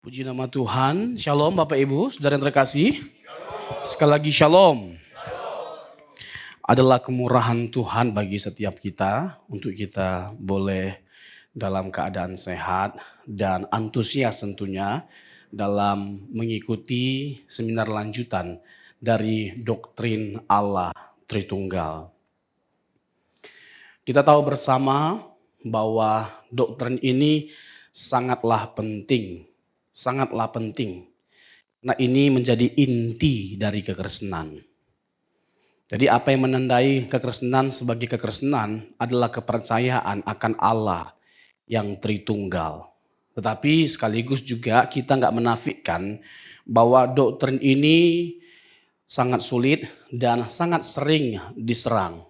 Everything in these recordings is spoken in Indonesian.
Puji nama Tuhan. Shalom Bapak Ibu, saudara yang terkasih. Sekali lagi shalom. Adalah kemurahan Tuhan bagi setiap kita untuk kita boleh dalam keadaan sehat dan antusias tentunya dalam mengikuti seminar lanjutan dari doktrin Allah Tritunggal. Kita tahu bersama bahwa doktrin ini sangatlah penting. Nah, ini menjadi inti dari kekristenan. Jadi apa yang menandai kekristenan sebagai kekristenan adalah kepercayaan akan Allah yang Tritunggal. Tetapi sekaligus juga kita nggak menafikan bahwa doktrin ini sangat sulit dan sangat sering diserang.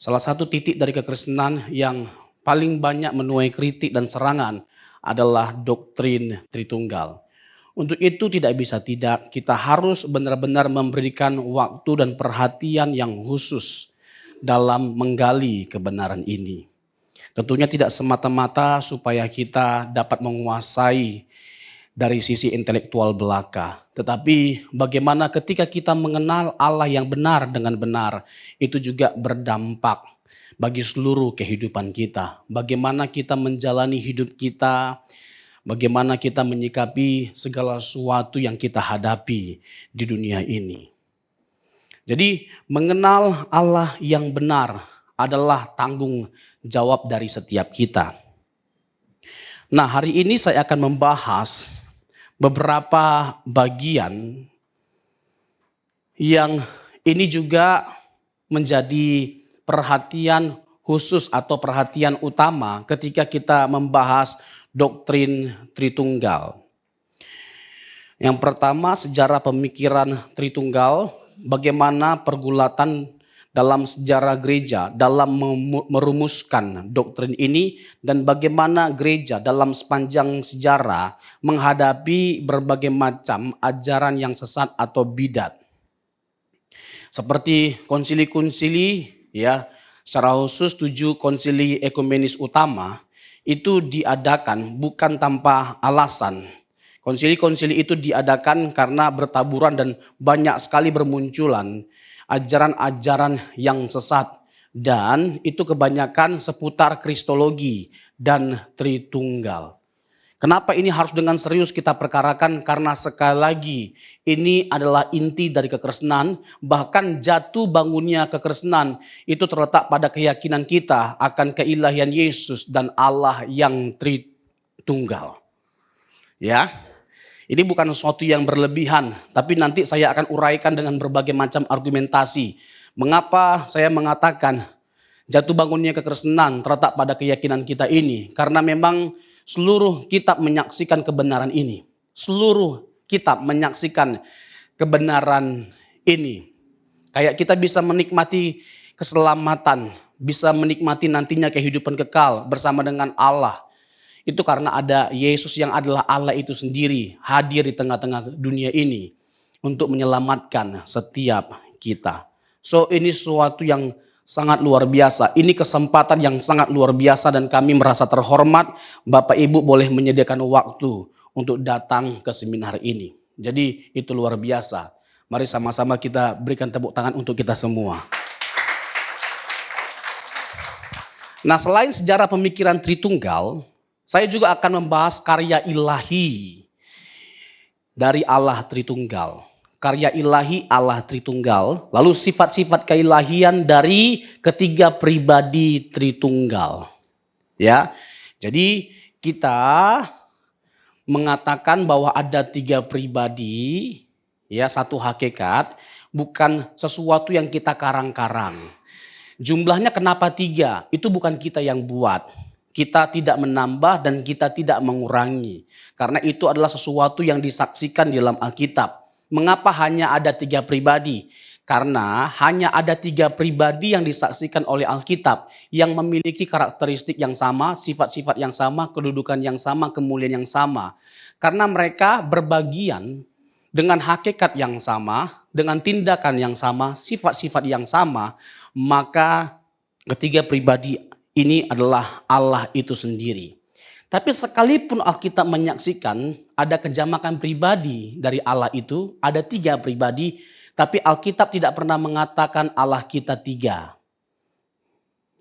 Salah satu titik dari kekristenan yang paling banyak menuai kritik dan serangan adalah doktrin Tritunggal. Untuk itu tidak bisa tidak, kita harus benar-benar memberikan waktu dan perhatian yang khusus dalam menggali kebenaran ini. Tentunya tidak semata-mata supaya kita dapat menguasai dari sisi intelektual belaka. Tetapi bagaimana ketika kita mengenal Allah yang benar dengan benar, itu juga berdampak bagi seluruh kehidupan kita. Bagaimana kita menjalani hidup kita, bagaimana kita menyikapi segala sesuatu yang kita hadapi di dunia ini. Jadi mengenal Allah yang benar adalah tanggung jawab dari setiap kita. Nah, hari ini saya akan membahas beberapa bagian yang ini juga menjadi perhatian khusus atau perhatian utama ketika kita membahas doktrin Tritunggal. Yang pertama, sejarah pemikiran Tritunggal, bagaimana pergulatan dalam sejarah gereja dalam merumuskan doktrin ini dan bagaimana gereja dalam sepanjang sejarah menghadapi berbagai macam ajaran yang sesat atau bidat. Seperti konsili-konsili, ya, secara khusus 7 konsili ekumenis utama itu diadakan bukan tanpa alasan. Konsili-konsili itu diadakan karena bertaburan dan banyak sekali bermunculan ajaran-ajaran yang sesat, dan itu kebanyakan seputar kristologi dan Tritunggal. Kenapa ini harus dengan serius kita perkarakan? Karena sekali lagi ini adalah inti dari kekristenan, bahkan jatuh bangunnya kekristenan itu terletak pada keyakinan kita akan keilahian Yesus dan Allah yang Tritunggal. Ya. Ini bukan sesuatu yang berlebihan, tapi nanti saya akan uraikan dengan berbagai macam argumentasi. Mengapa saya mengatakan jatuh bangunnya kekristenan terletak pada keyakinan kita ini? Karena memang seluruh kitab menyaksikan kebenaran ini. Seluruh kitab menyaksikan kebenaran ini. Kayak kita bisa menikmati keselamatan, bisa menikmati nantinya kehidupan kekal bersama dengan Allah. Itu karena ada Yesus yang adalah Allah itu sendiri hadir di tengah-tengah dunia ini untuk menyelamatkan setiap kita. So ini sesuatu yang sangat luar biasa. Ini kesempatan yang sangat luar biasa dan kami merasa terhormat Bapak Ibu boleh menyediakan waktu untuk datang ke seminar ini. Jadi itu luar biasa. Mari sama-sama kita berikan tepuk tangan untuk kita semua. Nah, selain sejarah pemikiran Tritunggal, saya juga akan membahas karya ilahi dari Allah Tritunggal. Karya ilahi Allah Tritunggal, lalu sifat-sifat keilahian dari ketiga pribadi Tritunggal. Ya. Jadi kita mengatakan bahwa ada 3 pribadi, ya, satu hakikat, bukan sesuatu yang kita karang-karang. Jumlahnya kenapa 3? Itu bukan kita yang buat. Kita tidak menambah dan kita tidak mengurangi. Karena itu adalah sesuatu yang disaksikan di dalam Alkitab. Mengapa hanya ada 3 pribadi? Karena hanya ada 3 pribadi yang disaksikan oleh Alkitab yang memiliki karakteristik yang sama, sifat-sifat yang sama, kedudukan yang sama, kemuliaan yang sama. Karena mereka berbagian dengan hakikat yang sama, dengan tindakan yang sama, sifat-sifat yang sama, maka ketiga pribadi ini adalah Allah itu sendiri. Tapi sekalipun Alkitab menyaksikan ada kejamakan pribadi dari Allah itu, ada 3 pribadi, tapi Alkitab tidak pernah mengatakan Allah kita 3.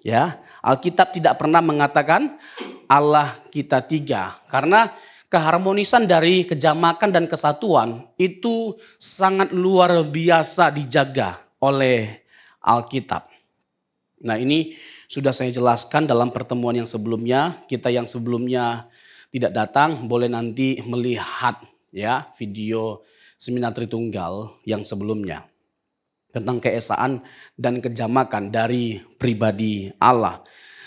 Ya, Alkitab tidak pernah mengatakan Allah kita 3. Karena keharmonisan dari kejamakan dan kesatuan itu sangat luar biasa dijaga oleh Alkitab. Nah, ini sudah saya jelaskan dalam pertemuan yang sebelumnya. Kita yang sebelumnya tidak datang boleh nanti melihat ya video seminar Tritunggal yang sebelumnya tentang keesaan dan kejamakan dari pribadi Allah.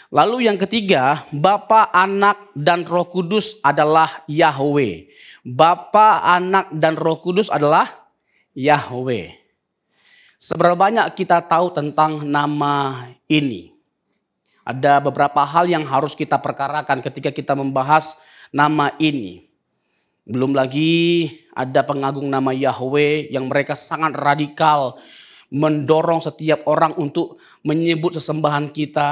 Lalu yang ketiga, Bapa, Anak, dan Roh Kudus adalah Yahweh. Bapa, Anak, dan Roh Kudus adalah Yahweh. Seberapa banyak kita tahu tentang nama ini? Ada beberapa hal yang harus kita perkarakan ketika kita membahas nama ini. Belum lagi ada pengagung nama Yahweh yang mereka sangat radikal, mendorong setiap orang untuk menyebut sesembahan kita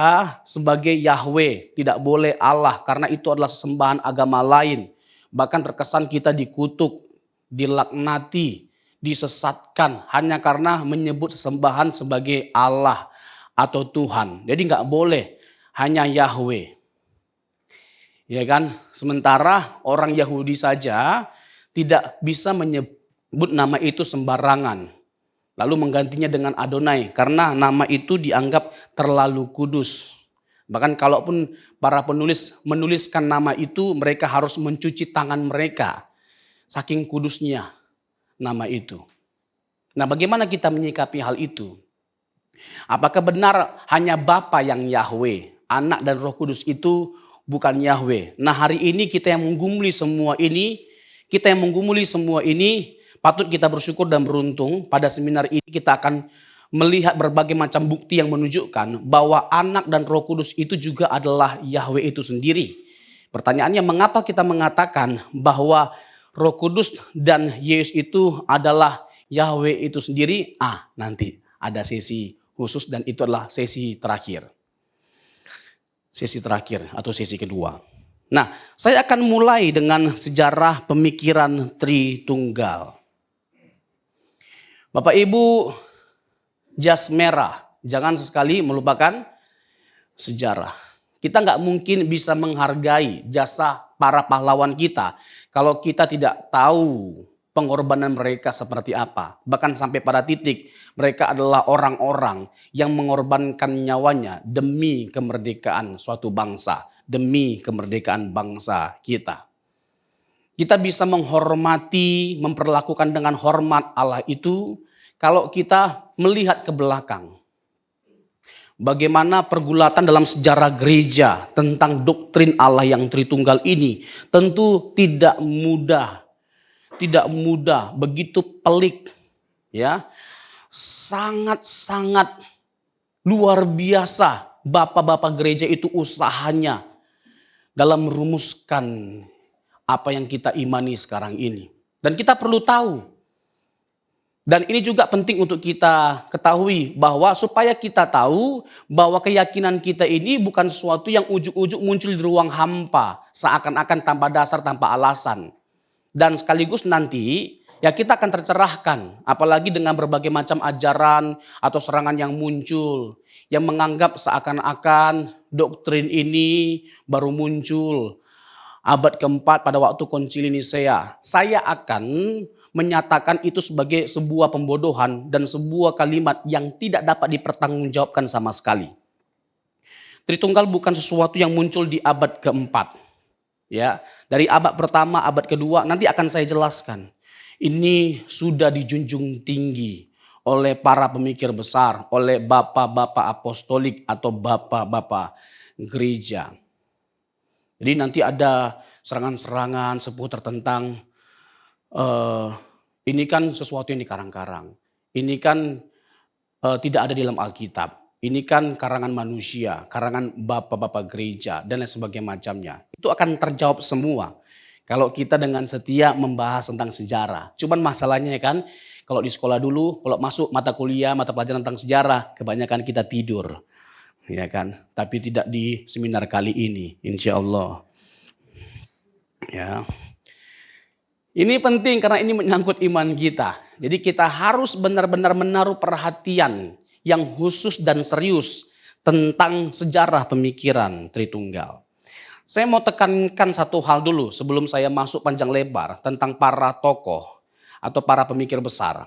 sebagai Yahweh. Tidak boleh Allah, karena itu adalah sesembahan agama lain. Bahkan terkesan kita dikutuk, dilaknati, disesatkan hanya karena menyebut sesembahan sebagai Allah atau Tuhan. Jadi nggak boleh hanya Yahweh. Ya kan? Sementara orang Yahudi saja tidak bisa menyebut nama itu sembarangan. Lalu menggantinya dengan Adonai karena nama itu dianggap terlalu kudus. Bahkan kalaupun para penulis menuliskan nama itu, mereka harus mencuci tangan mereka. Saking kudusnya nama itu. Nah, bagaimana kita menyikapi hal itu? Apakah benar hanya Bapa yang Yahweh, Anak dan Roh Kudus itu bukan Yahweh? Nah, hari ini kita yang menggumuli semua ini, patut kita bersyukur dan beruntung. Pada seminar ini kita akan melihat berbagai macam bukti yang menunjukkan bahwa Anak dan Roh Kudus itu juga adalah Yahweh itu sendiri. Pertanyaannya, mengapa kita mengatakan bahwa Roh Kudus dan Yesus itu adalah Yahweh itu sendiri? Nanti ada sesi khusus dan itu adalah sesi terakhir. Sesi terakhir atau sesi kedua. Nah, saya akan mulai dengan sejarah pemikiran Tritunggal. Bapak Ibu, jas merah, jangan sesekali melupakan sejarah. Kita nggak mungkin bisa menghargai jasa para pahlawan kita kalau kita tidak tahu pengorbanan mereka seperti apa. Bahkan sampai pada titik mereka adalah orang-orang yang mengorbankan nyawanya demi kemerdekaan suatu bangsa, demi kemerdekaan bangsa kita. Kita bisa menghormati, memperlakukan dengan hormat Allah itu kalau kita melihat ke belakang. Bagaimana pergulatan dalam sejarah gereja tentang doktrin Allah yang Tritunggal ini tentu tidak mudah, begitu pelik, ya, sangat luar biasa. Bapak-bapak gereja itu usahanya dalam merumuskan apa yang kita imani sekarang ini, dan kita perlu tahu. Dan ini juga penting untuk kita ketahui bahwa supaya kita tahu bahwa keyakinan kita ini bukan sesuatu yang ujuk-ujuk muncul di ruang hampa, seakan-akan tanpa dasar, tanpa alasan. Dan sekaligus nanti ya kita akan tercerahkan, apalagi dengan berbagai macam ajaran atau serangan yang muncul, yang menganggap seakan-akan doktrin ini baru muncul abad keempat pada waktu Konsili Nisea. Saya akan menyatakan itu sebagai sebuah pembodohan dan sebuah kalimat yang tidak dapat dipertanggungjawabkan sama sekali. Tritunggal bukan sesuatu yang muncul di abad keempat. Ya, dari abad pertama, abad kedua, nanti akan saya jelaskan. Ini sudah dijunjung tinggi oleh para pemikir besar, oleh bapak-bapak apostolik atau bapak-bapak gereja. Jadi nanti ada serangan-serangan seputar tentang ini kan sesuatu yang dikarang-karang. Ini kan tidak ada di dalam Alkitab. Ini kan karangan manusia, karangan bapak-bapak gereja dan lain sebagainya macamnya. Itu akan terjawab semua kalau kita dengan setia membahas tentang sejarah. Cuman masalahnya kan, kalau di sekolah dulu, kalau masuk mata kuliah, mata pelajaran tentang sejarah, kebanyakan kita tidur. Ya kan? Tapi tidak di seminar kali ini, insya Allah. Ya. Ini penting karena ini menyangkut iman kita. Jadi kita harus benar-benar menaruh perhatian yang khusus dan serius tentang sejarah pemikiran Tritunggal. Saya mau tekankan satu hal dulu sebelum saya masuk panjang lebar tentang para tokoh atau para pemikir besar.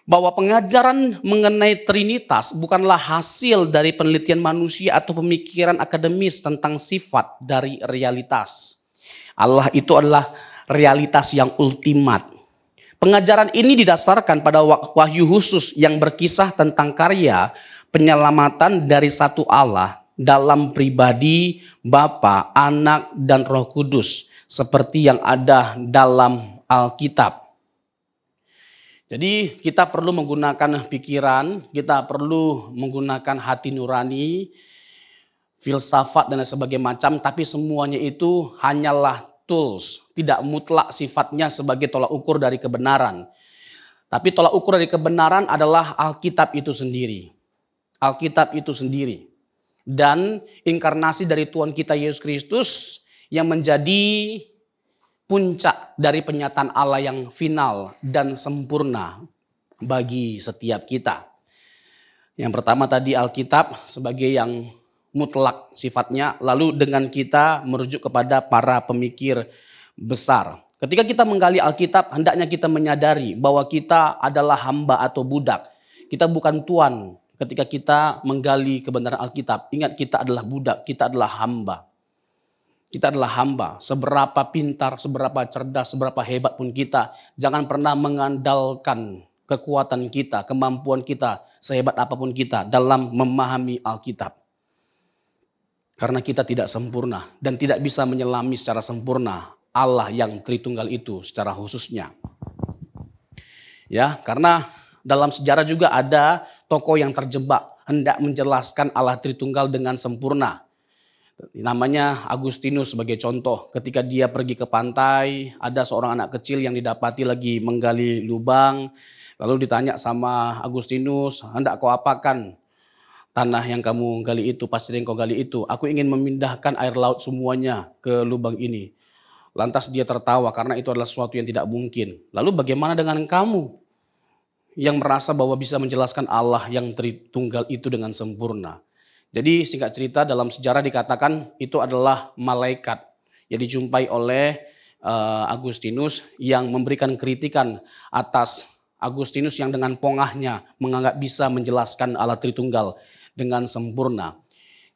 Bahwa pengajaran mengenai Trinitas bukanlah hasil dari penelitian manusia atau pemikiran akademis tentang sifat dari realitas. Allah itu adalah realitas yang ultimat. Pengajaran ini didasarkan pada wahyu khusus yang berkisah tentang karya penyelamatan dari satu Allah dalam pribadi Bapa, Anak, dan Roh Kudus seperti yang ada dalam Alkitab. Jadi kita perlu menggunakan pikiran, kita perlu menggunakan hati nurani, filsafat dan sebagainya macam, tapi semuanya itu hanyalah tools, tidak mutlak sifatnya sebagai tolak ukur dari kebenaran. Tapi tolak ukur dari kebenaran adalah Alkitab itu sendiri. Alkitab itu sendiri. Dan inkarnasi dari Tuhan kita Yesus Kristus yang menjadi puncak dari penyataan Allah yang final dan sempurna bagi setiap kita. Yang pertama tadi Alkitab sebagai yang mutlak sifatnya, lalu dengan kita merujuk kepada para pemikir besar. Ketika kita menggali Alkitab, hendaknya kita menyadari bahwa kita adalah hamba atau budak. Kita bukan tuan ketika kita menggali kebenaran Alkitab. Ingat, kita adalah budak, kita adalah hamba. Kita adalah hamba, seberapa pintar, seberapa cerdas, seberapa hebat pun kita. Jangan pernah mengandalkan kekuatan kita, kemampuan kita, sehebat apapun kita dalam memahami Alkitab. Karena kita tidak sempurna dan tidak bisa menyelami secara sempurna Allah yang Tritunggal itu secara khususnya. Ya, karena dalam sejarah juga ada tokoh yang terjebak hendak menjelaskan Allah Tritunggal dengan sempurna. Namanya Agustinus sebagai contoh. Ketika dia pergi ke pantai, ada seorang anak kecil yang didapati lagi menggali lubang. Lalu ditanya sama Agustinus, hendak kau apakan tanah yang kamu gali itu, pasir yang kau gali itu? Aku ingin memindahkan air laut semuanya ke lubang ini. Lantas dia tertawa karena itu adalah sesuatu yang tidak mungkin. Lalu bagaimana dengan kamu yang merasa bahwa bisa menjelaskan Allah yang Tritunggal itu dengan sempurna? Jadi singkat cerita dalam sejarah dikatakan itu adalah malaikat yang dijumpai oleh Agustinus yang memberikan kritikan atas Agustinus yang dengan pongahnya menganggap bisa menjelaskan Allah Tritunggal dengan sempurna.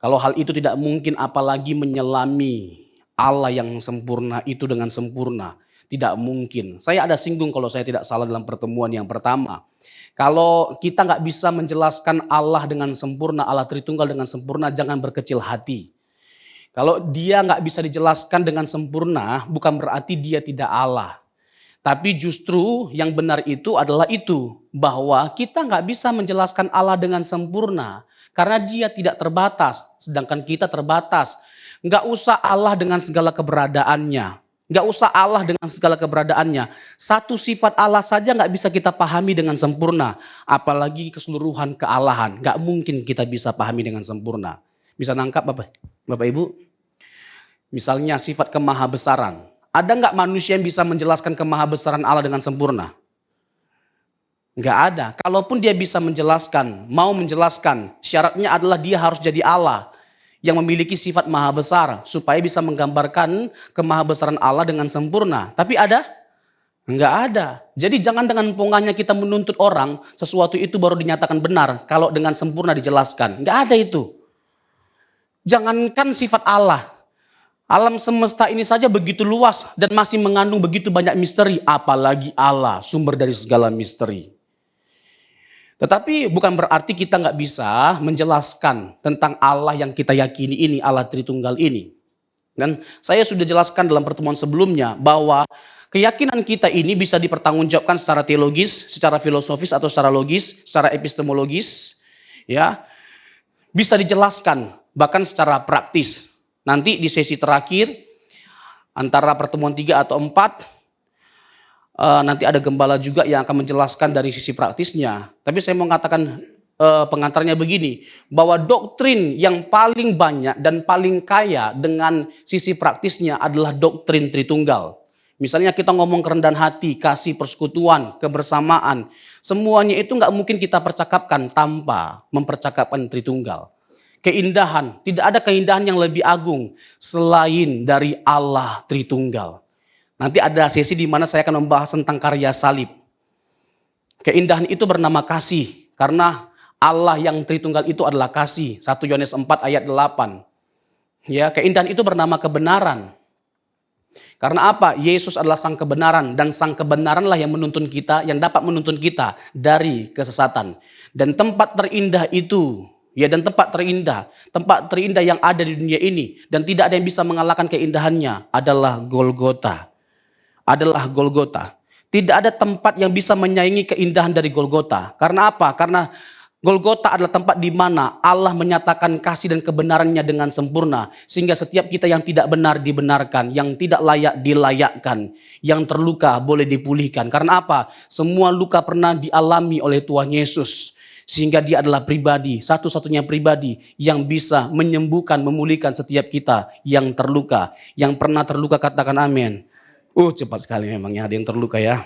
Kalau hal itu tidak mungkin, apalagi menyelami Allah yang sempurna itu dengan sempurna. Tidak mungkin. Saya ada singgung kalau saya tidak salah dalam pertemuan yang pertama. Kalau kita nggak bisa menjelaskan Allah dengan sempurna, Allah Tritunggal dengan sempurna, jangan berkecil hati. Kalau dia nggak bisa dijelaskan dengan sempurna, bukan berarti dia tidak Allah. Tapi justru yang benar itu adalah itu, bahwa kita nggak bisa menjelaskan Allah dengan sempurna, karena dia tidak terbatas, sedangkan kita terbatas. Nggak usah Allah dengan segala keberadaannya. Nggak usah Allah dengan segala keberadaannya. Satu sifat Allah saja nggak bisa kita pahami dengan sempurna. Apalagi keseluruhan kealahan. Nggak mungkin kita bisa pahami dengan sempurna. Bisa nangkap Bapak Ibu? Misalnya sifat kemahabesaran. Ada nggak manusia yang bisa menjelaskan kemahabesaran Allah dengan sempurna? Nggak ada. Kalaupun dia bisa menjelaskan, mau menjelaskan, syaratnya adalah dia harus jadi Allah yang memiliki sifat maha besar supaya bisa menggambarkan kemahabesaran Allah dengan sempurna. Tapi ada? Enggak ada. Jadi jangan dengan pongahnya kita menuntut orang sesuatu itu baru dinyatakan benar kalau dengan sempurna dijelaskan. Enggak ada itu. Jangankan sifat Allah. Alam semesta ini saja begitu luas dan masih mengandung begitu banyak misteri, apalagi Allah, sumber dari segala misteri. Tetapi bukan berarti kita nggak bisa menjelaskan tentang Allah yang kita yakini ini, Allah Tritunggal ini. Dan saya sudah jelaskan dalam pertemuan sebelumnya bahwa keyakinan kita ini bisa dipertanggungjawabkan secara teologis, secara filosofis atau secara logis, secara epistemologis, ya, bisa dijelaskan bahkan secara praktis. Nanti di sesi terakhir antara pertemuan 3 atau 4. Nanti ada gembala juga yang akan menjelaskan dari sisi praktisnya. Tapi saya mau mengatakan pengantarnya begini, bahwa doktrin yang paling banyak dan paling kaya dengan sisi praktisnya adalah doktrin Tritunggal. Misalnya kita ngomong kerendahan hati, kasih, persekutuan, kebersamaan, semuanya itu nggak mungkin kita percakapkan tanpa mempercakapkan Tritunggal. Keindahan, tidak ada keindahan yang lebih agung selain dari Allah Tritunggal. Nanti ada sesi di mana saya akan membahas tentang karya salib. Keindahan itu bernama kasih, karena Allah yang Tritunggal itu adalah kasih. 1 Yohanes 4 ayat 8. Ya, keindahan itu bernama kebenaran. Karena apa? Yesus adalah sang kebenaran, dan sang kebenaranlah yang menuntun kita, yang dapat menuntun kita dari kesesatan. Dan tempat terindah itu, ya, dan tempat terindah yang ada di dunia ini, dan tidak ada yang bisa mengalahkan keindahannya, adalah Golgota. Adalah Golgota. Tidak ada tempat yang bisa menyaingi keindahan dari Golgota. Karena apa? Karena Golgota adalah tempat di mana Allah menyatakan kasih dan kebenarannya dengan sempurna. Sehingga setiap kita yang tidak benar dibenarkan, yang tidak layak dilayakkan, yang terluka boleh dipulihkan. Karena apa? Semua luka pernah dialami oleh Tuhan Yesus. Sehingga dia adalah pribadi, satu-satunya pribadi yang bisa menyembuhkan, memulihkan setiap kita yang terluka. Yang pernah terluka katakan amin. Cepat sekali memangnya ada yang terluka ya.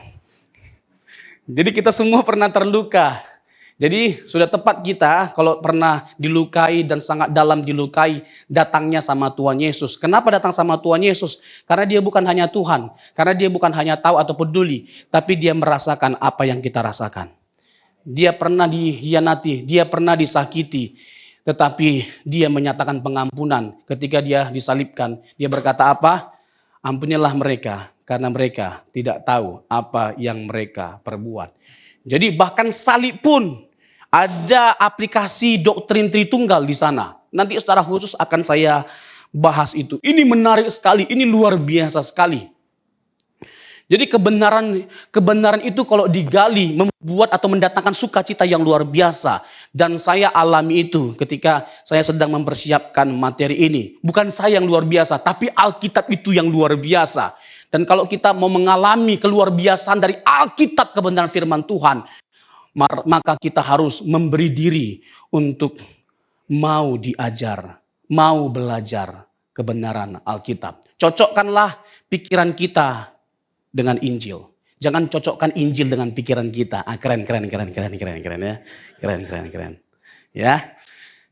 Jadi kita semua pernah terluka. Jadi sudah tepat kita kalau pernah dilukai dan sangat dalam dilukai, datangnya sama Tuhan Yesus. Kenapa datang sama Tuhan Yesus? Karena dia bukan hanya Tuhan. Karena dia bukan hanya tahu atau peduli. Tapi dia merasakan apa yang kita rasakan. Dia pernah dihianati, dia pernah disakiti. Tetapi dia menyatakan pengampunan ketika dia disalibkan. Dia berkata apa? Ampunilah mereka, karena mereka tidak tahu apa yang mereka perbuat. Jadi bahkan salib pun ada aplikasi doktrin Tritunggal di sana. Nanti secara khusus akan saya bahas itu. Ini menarik sekali, ini luar biasa sekali. Jadi kebenaran itu kalau digali membuat atau mendatangkan sukacita yang luar biasa. Dan saya alami itu ketika saya sedang mempersiapkan materi ini. Bukan saya yang luar biasa, tapi Alkitab itu yang luar biasa. Dan kalau kita mau mengalami keluar biasaan dari Alkitab kebenaran firman Tuhan, maka kita harus memberi diri untuk mau diajar, mau belajar kebenaran Alkitab. Cocokkanlah pikiran kita dengan Injil. Jangan cocokkan Injil dengan pikiran kita. Keren ya. Keren. Ya.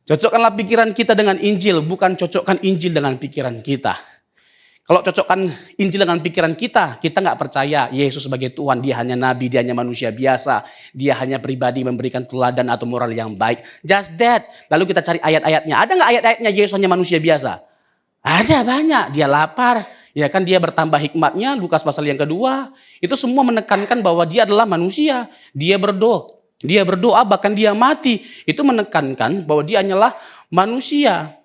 Cocokkanlah pikiran kita dengan Injil, bukan cocokkan Injil dengan pikiran kita. Kalau cocokkan Injil dengan pikiran kita nggak percaya Yesus sebagai Tuhan, dia hanya nabi, dia hanya manusia biasa, dia hanya pribadi memberikan teladan atau moral yang baik. Just that. Lalu kita cari ayat-ayatnya. Ada nggak ayat-ayatnya Yesus hanya manusia biasa? Ada banyak. Dia lapar, ya kan, dia bertambah hikmatnya, Lukas pasal yang kedua. Itu semua menekankan bahwa dia adalah manusia. Dia berdoa, bahkan dia mati. Itu menekankan bahwa dia hanyalah manusia.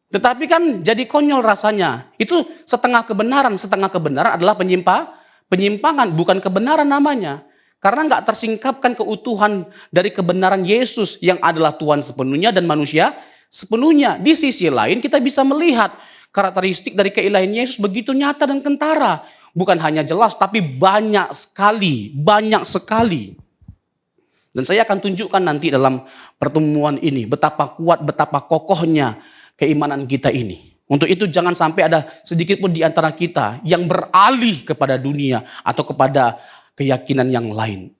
Tetapi kan jadi konyol rasanya. Itu setengah kebenaran adalah penyimpangan, bukan kebenaran namanya. Karena nggak tersingkapkan keutuhan dari kebenaran Yesus yang adalah Tuhan sepenuhnya dan manusia sepenuhnya. Di sisi lain kita bisa melihat karakteristik dari keilahian Yesus begitu nyata dan kentara. Bukan hanya jelas, tapi banyak sekali. Dan saya akan tunjukkan nanti dalam pertemuan ini betapa kuat, betapa kokohnya keimanan kita ini. Untuk itu jangan sampai ada sedikit pun di antara kita yang beralih kepada dunia atau kepada keyakinan yang lain.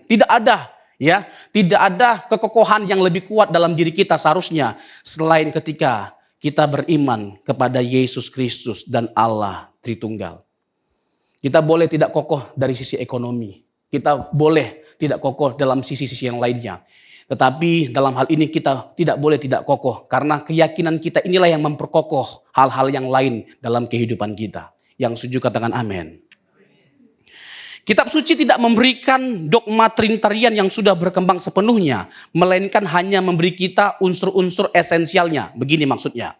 Tidak ada, ya. Tidak ada kekokohan yang lebih kuat dalam diri kita seharusnya selain ketika kita beriman kepada Yesus Kristus dan Allah Tritunggal. Kita boleh tidak kokoh dari sisi ekonomi. Kita boleh tidak kokoh dalam sisi-sisi yang lainnya. Tetapi dalam hal ini kita tidak boleh tidak kokoh. Karena keyakinan kita inilah yang memperkokoh hal-hal yang lain dalam kehidupan kita. Yang setuju katakan amin. Kitab suci tidak memberikan dogma Trinitarian yang sudah berkembang sepenuhnya. Melainkan hanya memberi kita unsur-unsur esensialnya. Begini maksudnya.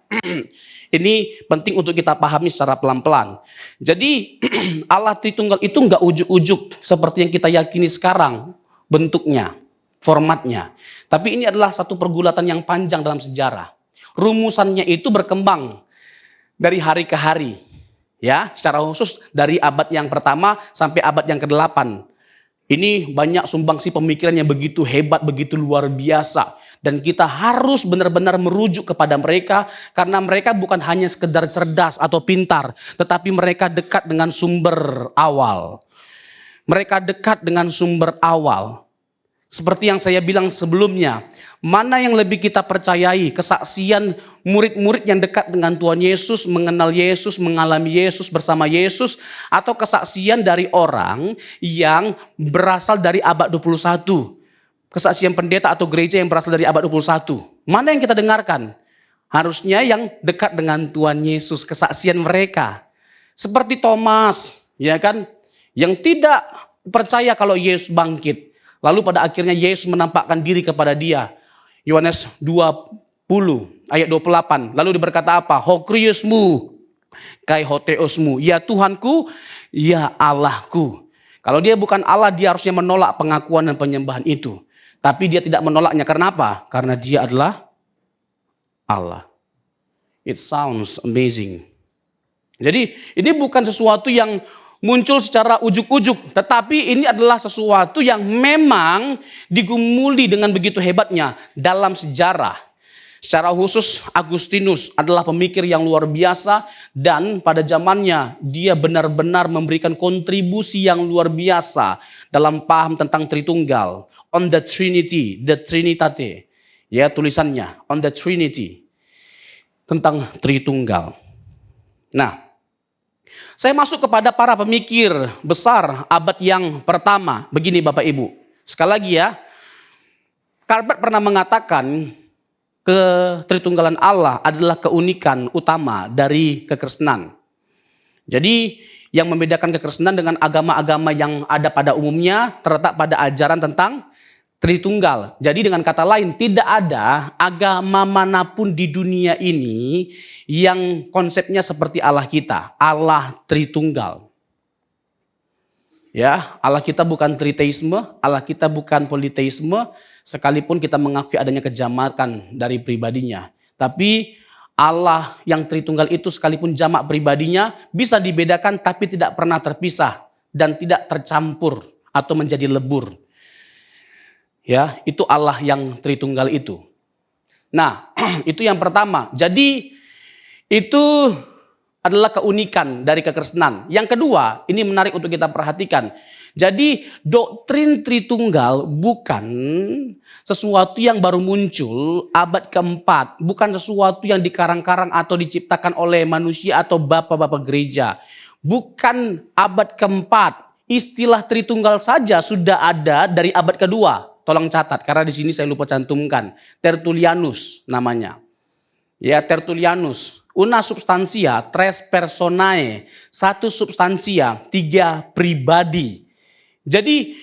Ini penting untuk kita pahami secara pelan-pelan. Jadi Allah Tritunggal itu enggak ujuk-ujuk seperti yang kita yakini sekarang bentuknya, formatnya. Tapi ini adalah satu pergulatan yang panjang dalam sejarah. Rumusannya itu berkembang dari hari ke hari. Ya, secara khusus dari abad yang pertama sampai abad yang ke-8. Ini banyak sumbangsi pemikiran yang begitu hebat, begitu luar biasa. Dan kita harus benar-benar merujuk kepada mereka, karena mereka bukan hanya sekedar cerdas atau pintar, tetapi mereka dekat dengan sumber awal. Mereka dekat dengan sumber awal. Seperti yang saya bilang sebelumnya, mana yang lebih kita percayai? Kesaksian murid-murid yang dekat dengan Tuhan Yesus, mengenal Yesus, mengalami Yesus, bersama Yesus, atau kesaksian dari orang yang berasal dari abad 21? Kesaksian pendeta atau gereja yang berasal dari abad 21. Mana yang kita dengarkan? Harusnya yang dekat dengan Tuhan Yesus, kesaksian mereka. Seperti Thomas, ya kan? Yang tidak percaya kalau Yesus bangkit. Lalu pada akhirnya Yesus menampakkan diri kepada dia. Yohanes 20 ayat 28. Lalu dia berkata apa? Hokriusmu, kai hoteosmu. Ya Tuhanku, ya Allahku. Kalau dia bukan Allah, dia harusnya menolak pengakuan dan penyembahan itu. Tapi dia tidak menolaknya. Karena apa? Karena dia adalah Allah. It sounds amazing. Jadi ini bukan sesuatu yang muncul secara ujuk-ujuk, tetapi ini adalah sesuatu yang memang digumuli dengan begitu hebatnya dalam sejarah. Secara khusus Agustinus adalah pemikir yang luar biasa, dan pada zamannya dia benar-benar memberikan kontribusi yang luar biasa dalam paham tentang Tritunggal. On the Trinity, the Trinitate. Ya, tulisannya on the Trinity, tentang Tritunggal. Nah, saya masuk kepada para pemikir besar abad yang pertama. Begini Bapak Ibu. Sekali lagi ya. Calvert pernah mengatakan ketritunggalan Allah adalah keunikan utama dari kekristenan. Jadi yang membedakan kekristenan dengan agama-agama yang ada pada umumnya terletak pada ajaran tentang Tritunggal. Jadi dengan kata lain, tidak ada agama manapun di dunia ini yang konsepnya seperti Allah kita, Allah Tritunggal. Ya, Allah kita bukan triteisme, Allah kita bukan politeisme, sekalipun kita mengakui adanya kejamakan dari pribadinya. Tapi Allah yang Tritunggal itu sekalipun jamak pribadinya bisa dibedakan tapi tidak pernah terpisah dan tidak tercampur atau menjadi lebur. Ya, itu Allah yang Tritunggal itu. Nah, itu yang pertama. Jadi itu adalah keunikan dari kekristenan. Yang kedua, ini menarik untuk kita perhatikan. Jadi doktrin Tritunggal bukan sesuatu yang baru muncul abad keempat. Bukan sesuatu yang dikarang-karang atau diciptakan oleh manusia atau bapak-bapak gereja. Bukan abad keempat. Istilah Tritunggal saja sudah ada dari abad kedua. Tolong catat, karena di sini saya lupa cantumkan. Tertullianus namanya. Ya, Tertullianus. Una substantia, tres personae. Satu substansia, tiga pribadi. Jadi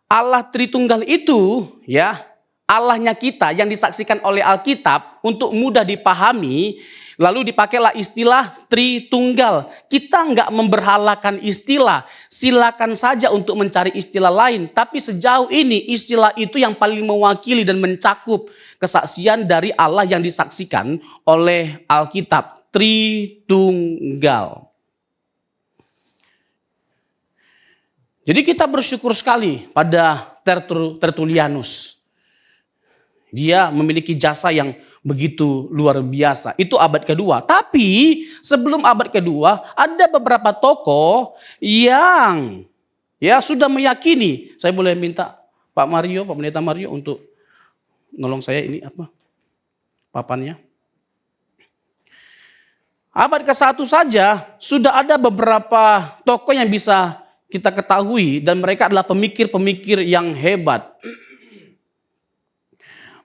Allah Tritunggal itu, ya, Allahnya kita yang disaksikan oleh Alkitab untuk mudah dipahami. Lalu dipakailah istilah Tritunggal. Kita nggak memberhalakan istilah. Silakan saja untuk mencari istilah lain. Tapi sejauh ini istilah itu yang paling mewakili dan mencakup kesaksian dari Allah yang disaksikan oleh Alkitab. Tritunggal. Jadi kita bersyukur sekali pada Tertullianus. Dia memiliki jasa yang begitu luar biasa. Itu abad kedua. Tapi sebelum abad kedua ada beberapa tokoh yang ya sudah meyakini. Saya boleh minta Pak Mario, Pak Pendeta Mario untuk nolong saya ini apa? Papannya. Abad ke-1 saja sudah ada beberapa tokoh yang bisa kita ketahui dan mereka adalah pemikir-pemikir yang hebat.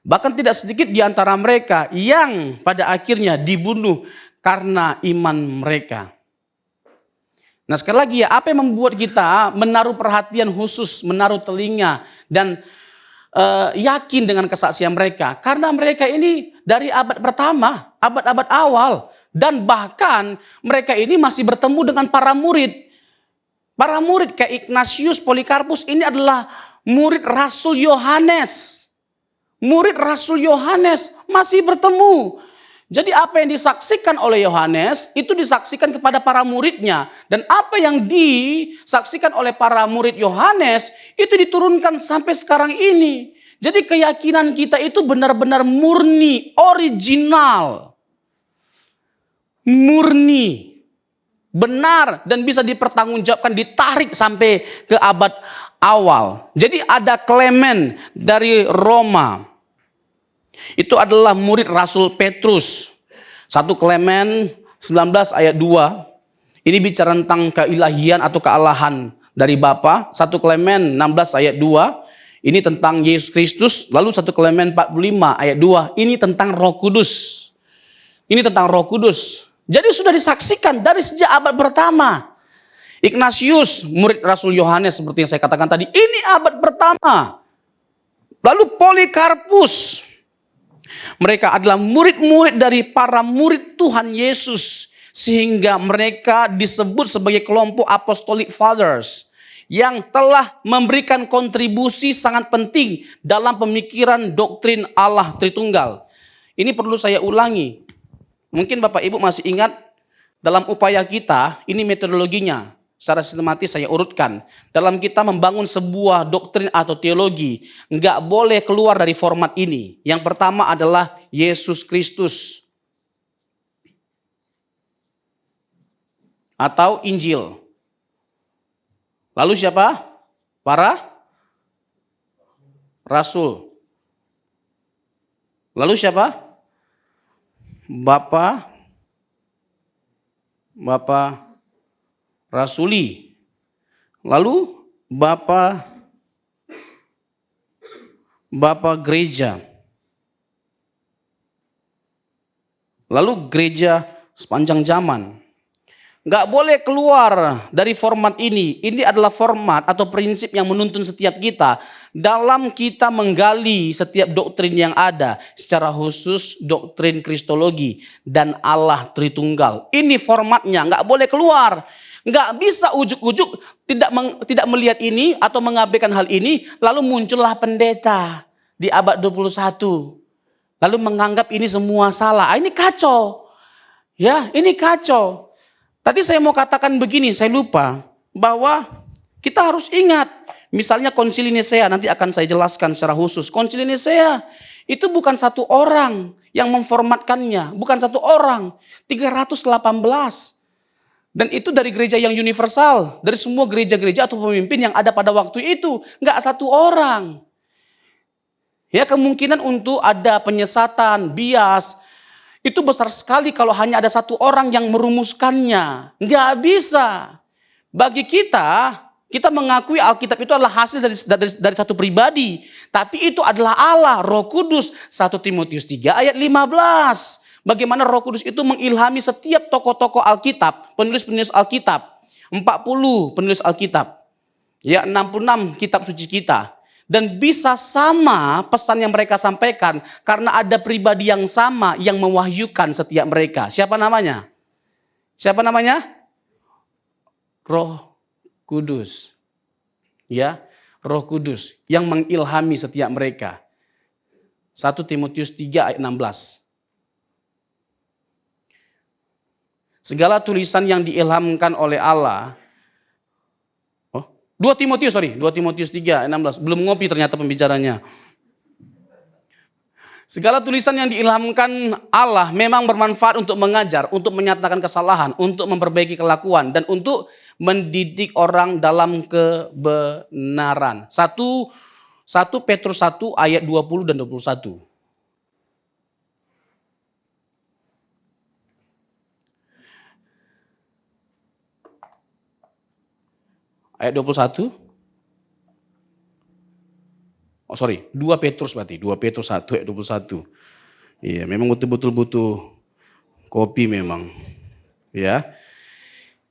Bahkan tidak sedikit di antara mereka yang pada akhirnya dibunuh karena iman mereka. Nah sekali lagi ya, apa yang membuat kita menaruh perhatian khusus, menaruh telinga dan yakin dengan kesaksian mereka? Karena mereka ini dari abad pertama, abad-abad awal. Dan bahkan mereka ini masih bertemu dengan para murid. Para murid kayak Ignatius, Polikarpus ini adalah murid Rasul Yohanes. Murid Rasul Yohanes masih bertemu. Jadi apa yang disaksikan oleh Yohanes itu disaksikan kepada para muridnya. Dan apa yang disaksikan oleh para murid Yohanes itu diturunkan sampai sekarang ini. Jadi keyakinan kita itu benar-benar murni, original. Murni, benar, dan bisa dipertanggungjawabkan, ditarik sampai ke abad awal. Jadi ada Klemen dari Roma. Itu adalah murid Rasul Petrus. 1 Klemen 19 ayat 2. Ini bicara tentang keilahian atau kealahan dari Bapa. 1 Klemen 16 ayat 2. Ini tentang Yesus Kristus. Lalu 1 Klemen 45 ayat 2. Ini tentang Roh Kudus. Ini tentang Roh Kudus. Jadi sudah disaksikan dari sejak abad pertama. Ignatius, murid Rasul Yohanes seperti yang saya katakan tadi, ini abad pertama. Lalu Polikarpus, mereka adalah murid-murid dari para murid Tuhan Yesus, sehingga mereka disebut sebagai kelompok Apostolic Fathers yang telah memberikan kontribusi sangat penting dalam pemikiran doktrin Allah Tritunggal. Ini perlu saya ulangi. Mungkin Bapak Ibu masih ingat dalam upaya kita, ini metodologinya. Secara sistematis saya urutkan. Dalam kita membangun sebuah doktrin atau teologi, nggak boleh keluar dari format ini. Yang pertama adalah Yesus Kristus. Atau Injil. Lalu siapa? Para Rasul. Lalu siapa? Bapa Rasuli. Lalu Bapa gereja. Lalu gereja sepanjang zaman. Nggak boleh keluar dari format ini. Ini adalah format atau prinsip yang menuntun setiap kita dalam kita menggali setiap doktrin yang ada, secara khusus doktrin Kristologi dan Allah Tritunggal. Ini formatnya, nggak boleh keluar. Nggak bisa ujuk-ujuk tidak melihat ini atau mengabaikan hal ini, lalu muncullah pendeta di abad 21. Lalu menganggap ini semua salah. Ini kacau. Ya, ini kacau. Tadi saya mau katakan begini, saya lupa. Bahwa kita harus ingat. Misalnya Konsili Nisea, nanti akan saya jelaskan secara khusus. Konsili Nisea itu bukan satu orang yang memformatkannya. Bukan satu orang. 318. Dan itu dari gereja yang universal. Dari semua gereja-gereja atau pemimpin yang ada pada waktu itu. Nggak satu orang. Ya, kemungkinan untuk ada penyesatan, bias. Itu besar sekali kalau hanya ada satu orang yang merumuskannya. Nggak bisa. Bagi kita mengakui Alkitab itu adalah hasil dari satu pribadi. Tapi itu adalah Allah, Roh Kudus. 1 Timotius 3 ayat 15. Bagaimana Roh Kudus itu mengilhami setiap tokoh-tokoh Alkitab, penulis-penulis Alkitab, 40 penulis Alkitab, ya 66 kitab suci kita. Dan bisa sama pesan yang mereka sampaikan karena ada pribadi yang sama yang mewahyukan setiap mereka. Siapa namanya? Siapa namanya? Roh Kudus. Ya, Roh Kudus yang mengilhami setiap mereka. 1 Timotius 3 ayat 16. Segala tulisan yang diilhamkan oleh Allah. 2 Timotius 3 ayat 16. Belum ngopi ternyata pembicaranya. Segala tulisan yang diilhamkan Allah memang bermanfaat untuk mengajar, untuk menyatakan kesalahan, untuk memperbaiki kelakuan, dan untuk mendidik orang dalam kebenaran. 1 Petrus 1 ayat 20 dan 21. Ayat 21. 2 Petrus berarti. 2 Petrus 1 ayat 21. Iya, memang betul-betul butuh kopi memang. Ya.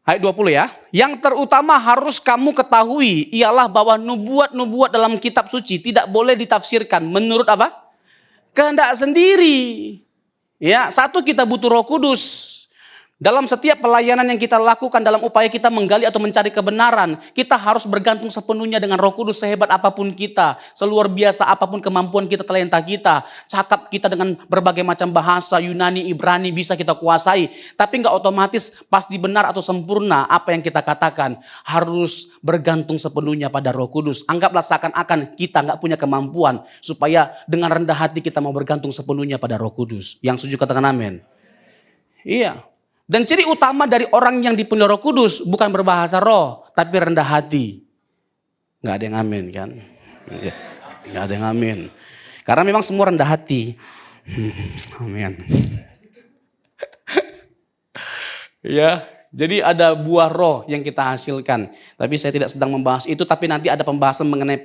Ayat 20 ya. Yang terutama harus kamu ketahui ialah bahwa nubuat-nubuat dalam kitab suci tidak boleh ditafsirkan menurut apa? Kehendak sendiri. Ya, satu kita butuh Roh Kudus. Dalam setiap pelayanan yang kita lakukan, dalam upaya kita menggali atau mencari kebenaran, kita harus bergantung sepenuhnya dengan Roh Kudus. Sehebat apapun kita, seluar biasa apapun kemampuan kita, talenta kita, cakap kita dengan berbagai macam bahasa, Yunani, Ibrani bisa kita kuasai. Tapi nggak otomatis pasti benar atau sempurna apa yang kita katakan. Harus bergantung sepenuhnya pada Roh Kudus. Anggaplah seakan-akan kita nggak punya kemampuan, supaya dengan rendah hati kita mau bergantung sepenuhnya pada Roh Kudus. Yang setuju katakan amin. Iya. Dan ciri utama dari orang yang dipenuhi Roh Kudus bukan berbahasa roh, tapi rendah hati. Nggak ada yang amin kan? Nggak ada yang amin. Karena memang semua rendah hati. Amin. Ya, jadi ada buah roh yang kita hasilkan. Tapi saya tidak sedang membahas itu, tapi nanti ada pembahasan mengenai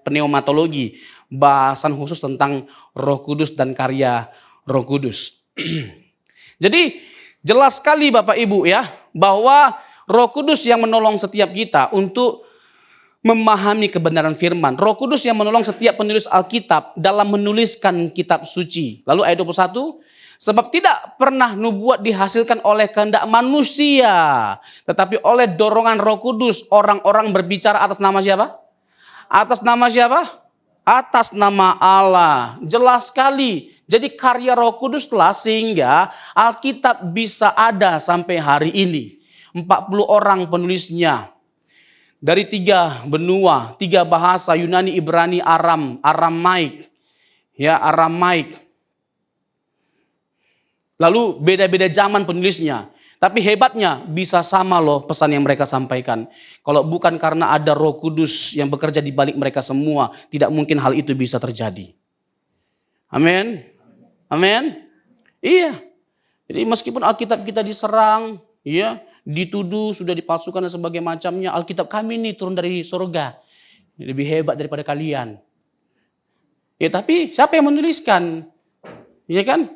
pneumatologi. Bahasan khusus tentang Roh Kudus dan karya Roh Kudus. Jadi jelas sekali Bapak Ibu ya, bahwa Roh Kudus yang menolong setiap kita untuk memahami kebenaran firman. Roh Kudus yang menolong setiap penulis Alkitab dalam menuliskan kitab suci. Lalu ayat 21, sebab tidak pernah nubuat dihasilkan oleh kehendak manusia, tetapi oleh dorongan Roh Kudus orang-orang berbicara atas nama siapa? Atas nama siapa? Atas nama Allah. Jelas sekali. Jadi karya Roh Kudus lah sehingga Alkitab bisa ada sampai hari ini. 40 orang penulisnya. Dari 3 benua, 3 bahasa, Yunani, Ibrani, Aramaik. Ya, Aramaik. Lalu beda-beda zaman penulisnya. Tapi hebatnya bisa sama loh pesan yang mereka sampaikan. Kalau bukan karena ada Roh Kudus yang bekerja di balik mereka semua, tidak mungkin hal itu bisa terjadi. Amin. Amin. Iya. Jadi meskipun Alkitab kita diserang, ya, dituduh sudah dipalsukan dan sebagainya macamnya, Alkitab kami ini turun dari surga. Lebih hebat daripada kalian. Ya, tapi siapa yang menuliskan? Iya kan?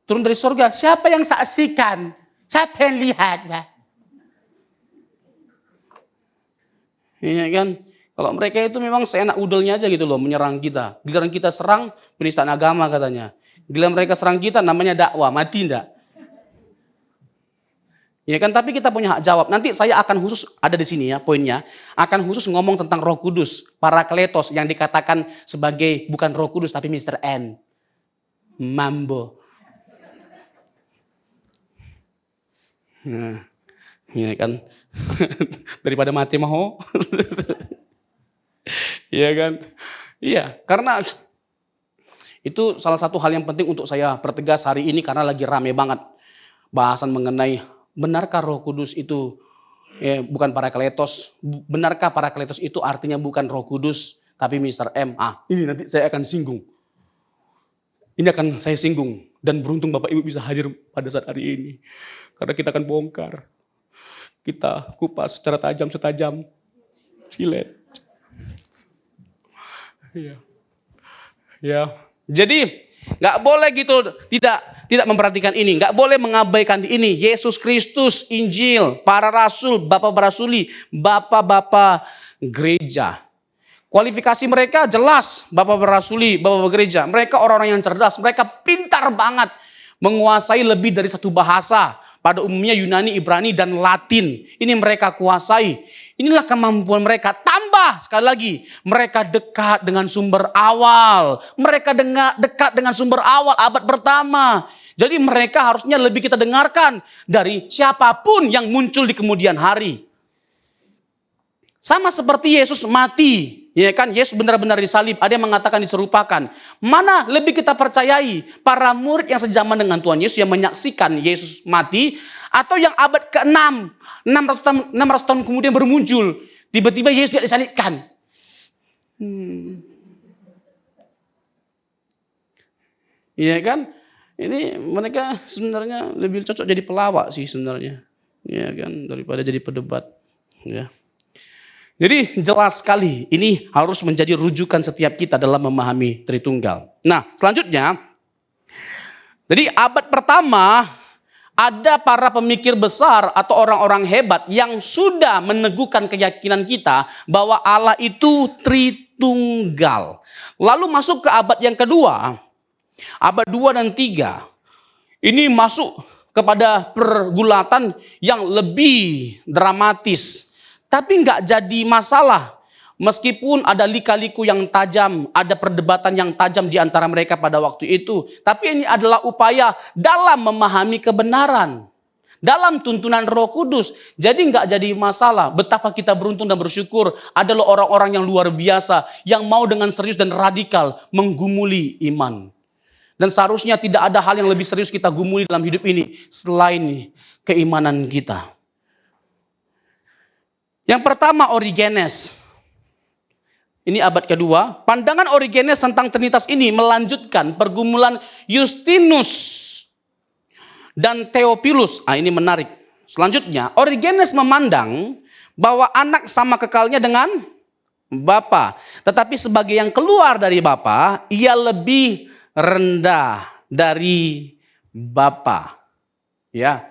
Turun dari surga. Siapa yang saksikan? Siapa yang lihat, Pak? Iya kan? Kalau mereka itu memang seenak udelnya aja gitu loh, menyerang kita. Giliran kita serang, penistaan agama katanya. Giliran mereka serang kita, namanya dakwah, mati enggak? Ya kan, tapi kita punya hak jawab. Nanti saya akan khusus, ada di sini ya poinnya, akan khusus ngomong tentang Roh Kudus, Parakletos, yang dikatakan sebagai bukan Roh Kudus, tapi Mr. N. Mambo. Nah, ya kan, daripada mati mau. Iya kan? Iya, karena itu salah satu hal yang penting untuk saya pertegas hari ini karena lagi rame banget bahasan mengenai benarkah Roh Kudus itu bukan Parakletos? Benarkah Parakletos itu artinya bukan Roh Kudus tapi Mr. M? Ini nanti saya akan singgung. Ini akan saya singgung dan beruntung Bapak Ibu bisa hadir pada saat hari ini. Karena kita akan bongkar. Kita kupas secara tajam setajam silet. Iya. Ya. Jadi nggak boleh gitu tidak memperhatikan ini, nggak boleh mengabaikan ini. Yesus Kristus, Injil, para rasul, bapak rasuli, bapak-bapak gereja. Kualifikasi mereka jelas, bapak rasuli, bapak gereja. Mereka orang-orang yang cerdas, mereka pintar banget menguasai lebih dari satu bahasa. Pada umumnya Yunani, Ibrani, dan Latin. Ini mereka kuasai. Inilah kemampuan mereka. Tambah sekali lagi, mereka dekat dengan sumber awal. Mereka dekat dengan sumber awal abad pertama. Jadi mereka harusnya lebih kita dengarkan dari siapapun yang muncul di kemudian hari. Sama seperti Yesus mati. Ya kan, Yesus benar-benar disalib. Ada yang mengatakan diserupakan. Mana lebih kita percayai? Para murid yang sejaman dengan Tuhan Yesus yang menyaksikan Yesus mati, atau yang abad ke-6, 600 tahun kemudian baru muncul. Tiba-tiba Yesus tidak disalibkan. Iya kan? Ini mereka sebenarnya lebih cocok jadi pelawak sih sebenarnya. Iya kan, daripada jadi pedebat. Ya. Jadi jelas sekali ini harus menjadi rujukan setiap kita dalam memahami Tritunggal. Nah, selanjutnya, jadi abad pertama ada para pemikir besar atau orang-orang hebat yang sudah meneguhkan keyakinan kita bahwa Allah itu Tritunggal. Lalu masuk ke abad yang kedua, abad 2 dan 3. Ini masuk kepada pergulatan yang lebih dramatis. Tapi nggak jadi masalah. Meskipun ada lika-liku yang tajam, ada perdebatan yang tajam di antara mereka pada waktu itu. Tapi ini adalah upaya dalam memahami kebenaran. Dalam tuntunan Roh Kudus. Jadi nggak jadi masalah. Betapa kita beruntung dan bersyukur adalah orang-orang yang luar biasa. Yang mau dengan serius dan radikal menggumuli iman. Dan seharusnya tidak ada hal yang lebih serius kita gumuli dalam hidup ini selain keimanan kita. Yang pertama, Origenes. Ini abad kedua. Pandangan Origenes tentang Trinitas ini melanjutkan pergumulan Justinus dan Theophilus. Ini menarik. Selanjutnya, Origenes memandang bahwa anak sama kekalnya dengan Bapa. Tetapi sebagai yang keluar dari Bapa, ia lebih rendah dari Bapa. Ya,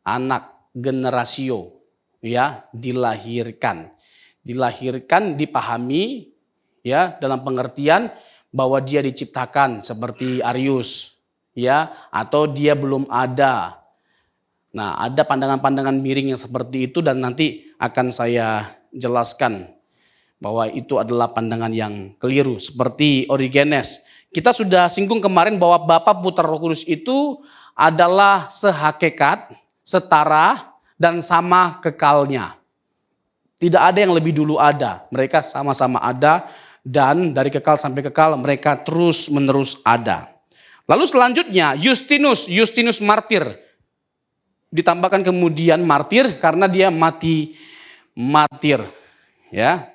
anak generasio, ya, dilahirkan. Dilahirkan dipahami ya dalam pengertian bahwa dia diciptakan seperti Arius, ya, atau dia belum ada. Nah, ada pandangan-pandangan miring yang seperti itu dan nanti akan saya jelaskan bahwa itu adalah pandangan yang keliru seperti Origenes. Kita sudah singgung kemarin bahwa Bapa, Putra, Roh Kudus itu adalah sehakikat, setara, dan sama kekalnya. Tidak ada yang lebih dulu ada. Mereka sama-sama ada dan dari kekal sampai kekal mereka terus menerus ada. Lalu selanjutnya Justinus martir. Ditambahkan kemudian martir karena dia mati martir. Ya.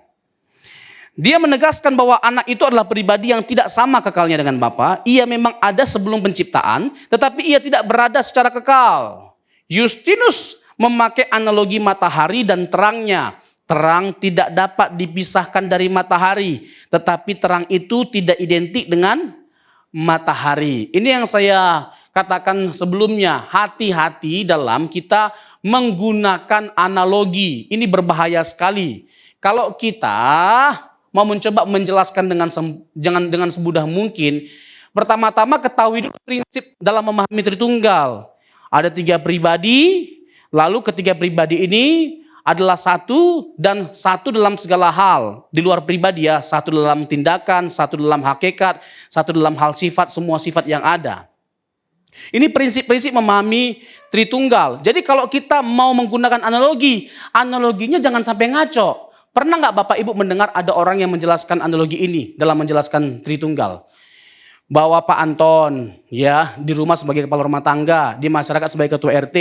Dia menegaskan bahwa anak itu adalah pribadi yang tidak sama kekalnya dengan Bapa. Ia memang ada sebelum penciptaan, tetapi ia tidak berada secara kekal. Justinus memakai analogi matahari dan terangnya. Terang tidak dapat dipisahkan dari matahari, tetapi terang itu tidak identik dengan matahari. Ini yang saya katakan sebelumnya, hati-hati dalam kita menggunakan analogi. Ini berbahaya sekali. Kalau kita mau mencoba menjelaskan dengan semudah mungkin, pertama-tama ketahui dulu prinsip dalam memahami Tritunggal. Ada 3 pribadi, lalu ketiga pribadi ini adalah satu dan satu dalam segala hal. Di luar pribadi ya, satu dalam tindakan, satu dalam hakikat, satu dalam hal sifat, semua sifat yang ada. Ini prinsip-prinsip memahami Tritunggal. Jadi kalau kita mau menggunakan analogi, analoginya jangan sampai ngaco. Pernah nggak Bapak Ibu mendengar ada orang yang menjelaskan analogi ini dalam menjelaskan Tritunggal? Bahwa Pak Anton ya di rumah sebagai kepala rumah tangga, di masyarakat sebagai ketua RT,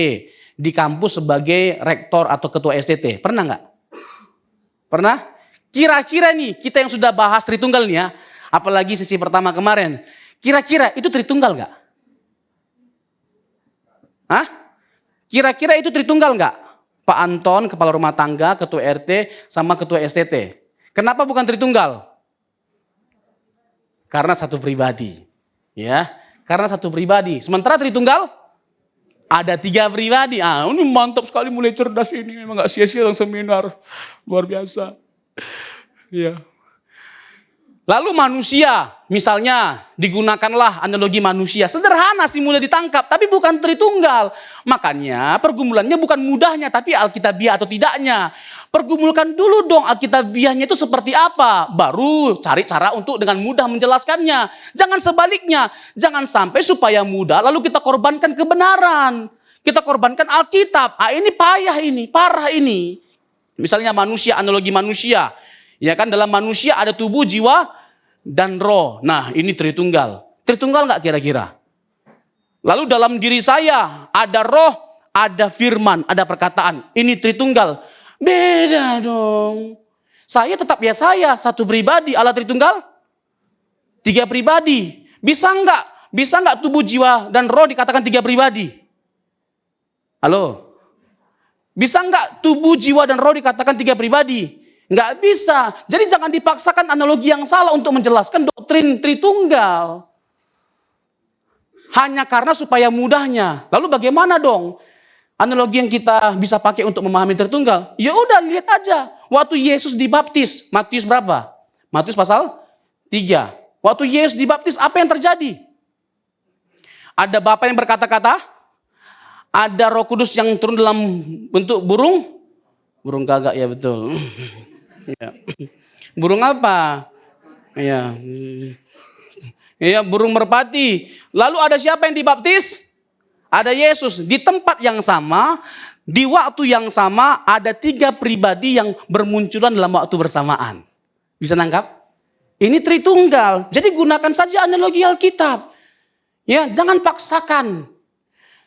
di kampus sebagai rektor atau ketua STT. Pernah nggak? Pernah? Kira-kira nih kita yang sudah bahas Tritunggal nih ya, apalagi sesi pertama kemarin, kira-kira itu Tritunggal nggak? Hah? Kira-kira itu Tritunggal nggak? Pak Anton, kepala rumah tangga, ketua RT, sama ketua STT. Kenapa bukan Tritunggal? Karena satu pribadi. Ya, karena satu pribadi. Sementara Tritunggal ada 3 pribadi. Ini mantap sekali, mulai cerdas ini. Memang gak sia-sia dalam seminar. Luar biasa. Ya. Lalu manusia, misalnya digunakanlah analogi manusia. Sederhana sih mulai ditangkap, tapi bukan Tritunggal. Makanya pergumulannya bukan mudahnya, tapi alkitabiah atau tidaknya. Pergumulkan dulu dong alkitabiahnya itu seperti apa. Baru cari cara untuk dengan mudah menjelaskannya. Jangan sebaliknya. Jangan sampai supaya mudah lalu kita korbankan kebenaran. Kita korbankan Alkitab. Ini payah ini, parah ini. Misalnya manusia, analogi manusia. Ya kan, dalam manusia ada tubuh, jiwa, dan roh. Nah, ini Tritunggal. Tritunggal nggak kira-kira? Lalu dalam diri saya ada roh, ada firman, ada perkataan. Ini Tritunggal. Beda dong. Saya tetap ya saya, satu pribadi. Allah Tritunggal 3 pribadi. Bisa nggak tubuh, jiwa, dan roh dikatakan 3 pribadi? Halo? Bisa nggak tubuh, jiwa, dan roh dikatakan 3 pribadi? Nggak bisa. Jadi jangan dipaksakan analogi yang salah untuk menjelaskan doktrin Tritunggal. Hanya karena supaya mudahnya. Lalu bagaimana dong analogi yang kita bisa pakai untuk memahami Tritunggal? Ya udah, lihat aja. Waktu Yesus dibaptis, Matius berapa? Matius pasal 3. Waktu Yesus dibaptis, apa yang terjadi? Ada Bapa yang berkata-kata, Ada Roh Kudus yang turun dalam bentuk burung? Burung gagak, ya betul. Ya. Burung apa? Ya. Ya, burung merpati. Lalu ada siapa yang dibaptis? Ada Yesus. Di tempat yang sama, di waktu yang sama, ada 3 pribadi yang bermunculan dalam waktu bersamaan. Bisa nangkap? Ini Tritunggal. Jadi gunakan saja analogi Alkitab. Ya, jangan paksakan.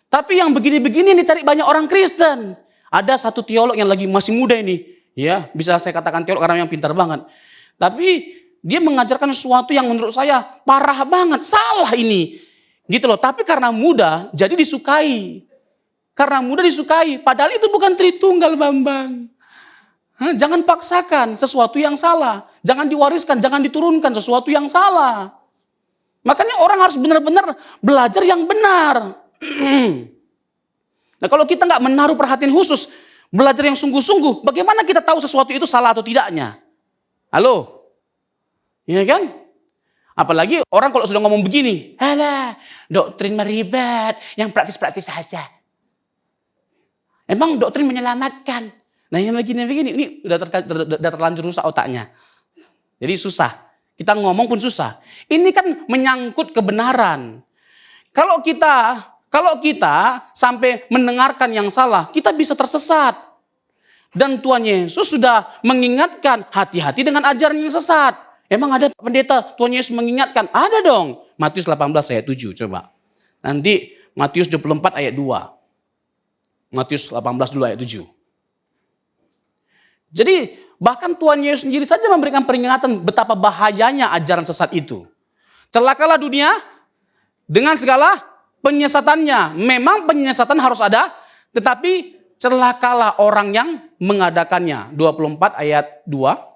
Tapi yang begini-begini ini cari banyak orang Kristen. Ada satu teolog yang lagi masih muda ini. Ya, bisa saya katakan teolog karena yang pintar banget. Tapi dia mengajarkan sesuatu yang menurut saya parah banget. Salah ini. Gitu loh. Tapi karena muda, jadi disukai. Karena muda disukai. Padahal itu bukan Tritunggal, Bambang. Jangan paksakan sesuatu yang salah. Jangan diwariskan, jangan diturunkan sesuatu yang salah. Makanya orang harus benar-benar belajar yang benar. Nah, kalau kita nggak menaruh perhatian khusus, belajar yang sungguh-sungguh, bagaimana kita tahu sesuatu itu salah atau tidaknya? Halo? Iya kan? Apalagi orang kalau sudah ngomong begini, alah, doktrin meribet, yang praktis-praktis saja. Emang doktrin menyelamatkan? Nah, yang begini-begini, ini udah terlanjur rusak otaknya. Jadi susah. Kita ngomong pun susah. Ini kan menyangkut kebenaran. Kalau kita sampai mendengarkan yang salah, kita bisa tersesat. Dan Tuhan Yesus sudah mengingatkan, hati-hati dengan ajaran yang sesat. Emang ada pendeta Tuhan Yesus mengingatkan? Ada dong. Matius 18 ayat 7, coba. Nanti Matius 24 ayat 2. Matius 18 dulu ayat 7. Jadi bahkan Tuhan Yesus sendiri saja memberikan peringatan betapa bahayanya ajaran sesat itu. Celakalah dunia dengan segala penyesatannya. Memang penyesatan harus ada, tetapi celakalah orang yang mengadakannya. 24 ayat 2.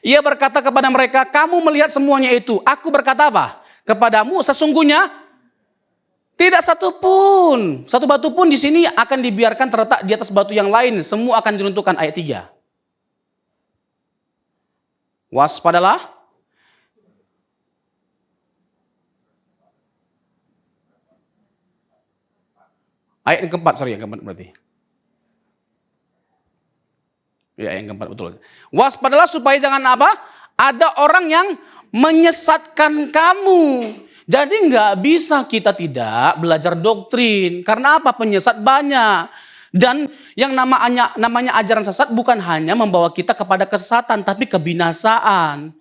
Ia berkata kepada mereka, kamu melihat semuanya itu. Aku berkata apa? Kepadamu sesungguhnya tidak satu batu pun di sini akan dibiarkan terletak di atas batu yang lain. Semua akan diruntuhkan. Ayat 3. Waspadalah. Ayat yang keempat, yang keempat berarti. Ya, yang keempat, betul. Waspadalah supaya jangan apa? Ada orang yang menyesatkan kamu. Jadi nggak bisa kita tidak belajar doktrin. Karena apa? Penyesat banyak. Dan yang namanya ajaran sesat bukan hanya membawa kita kepada kesesatan, tapi kebinasaan.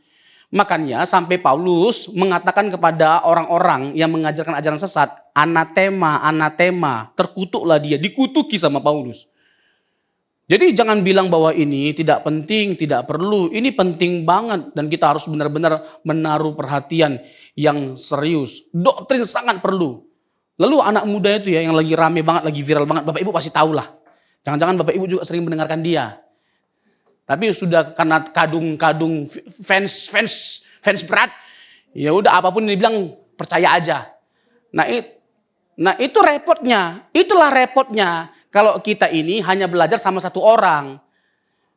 Makanya sampai Paulus mengatakan kepada orang-orang yang mengajarkan ajaran sesat, anatema, anatema, terkutuklah dia, dikutuki sama Paulus. Jadi jangan bilang bahwa ini tidak penting, tidak perlu. Ini penting banget dan kita harus benar-benar menaruh perhatian yang serius. Doktrin sangat perlu. Lalu anak muda itu ya yang lagi rame banget, lagi viral banget, Bapak Ibu pasti tahu lah. Jangan-jangan Bapak Ibu juga sering mendengarkan dia. Tapi sudah karena kadung-kadung fans berat, ya udah apapun yang dibilang percaya aja. Nah itu repotnya, itulah repotnya. Kalau kita ini hanya belajar sama satu orang.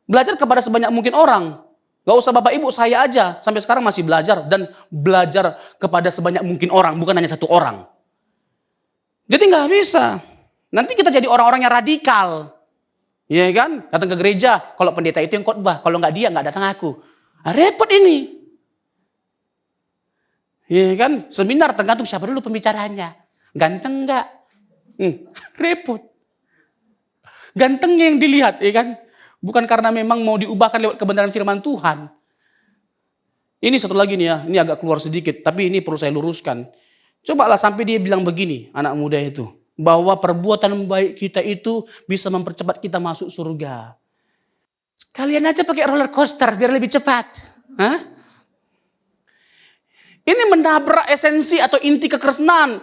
Belajar kepada sebanyak mungkin orang. Gak usah Bapak Ibu, saya aja. Sampai sekarang masih belajar. Dan belajar kepada sebanyak mungkin orang. Bukan hanya satu orang. Jadi gak bisa. Nanti kita jadi orang-orang yang radikal. Iya kan? Datang ke gereja. Kalau pendeta itu yang khotbah. Kalau gak dia, gak datang aku. Nah, repot ini. Iya kan? Seminar tergantung siapa dulu pembicaranya. Ganteng gak? Repot. Gantengnya yang dilihat, ya kan? Bukan karena memang mau diubahkan lewat kebenaran firman Tuhan. Ini satu lagi nih ya, ini agak keluar sedikit, tapi ini perlu saya luruskan. Cobalah sampai dia bilang begini, anak muda itu. Bahwa perbuatan baik kita itu bisa mempercepat kita masuk surga. Kalian aja pakai roller coaster biar lebih cepat. Hah? Ini menabrak esensi atau inti kekristenan.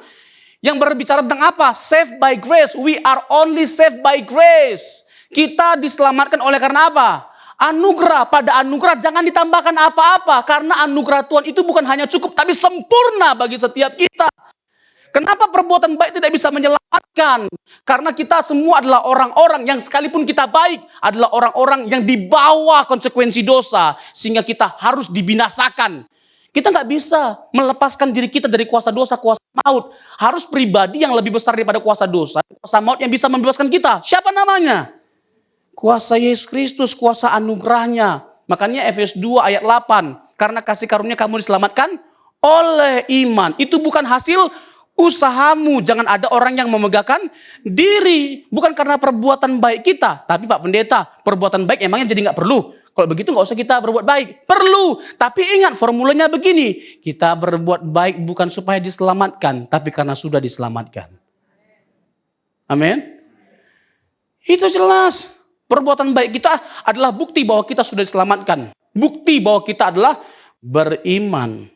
Yang berbicara tentang apa? Saved by grace. We are only saved by grace. Kita diselamatkan oleh karena apa? Anugerah. Pada anugerah jangan ditambahkan apa-apa. Karena anugerah Tuhan itu bukan hanya cukup, tapi sempurna bagi setiap kita. Kenapa perbuatan baik tidak bisa menyelamatkan? Karena kita semua adalah orang-orang yang sekalipun kita baik, adalah orang-orang yang di bawah konsekuensi dosa. Sehingga kita harus dibinasakan. Kita nggak bisa melepaskan diri kita dari kuasa dosa, kuasa maut. Harus pribadi yang lebih besar daripada kuasa dosa, kuasa maut yang bisa membebaskan kita. Siapa namanya? Kuasa Yesus Kristus, kuasa anugerahnya. Makanya Efesus 2 ayat 8. Karena kasih karunia kamu diselamatkan oleh iman. Itu bukan hasil usahamu. Jangan ada orang yang memegahkan diri. Bukan karena perbuatan baik kita. Tapi Pak Pendeta, perbuatan baik emangnya jadi nggak perlu? Kalau begitu nggak usah kita berbuat baik. Perlu. Tapi ingat formulanya begini. Kita berbuat baik bukan supaya diselamatkan. Tapi karena sudah diselamatkan. Amin. Itu jelas. Perbuatan baik kita adalah bukti bahwa kita sudah diselamatkan. Bukti bahwa kita adalah beriman.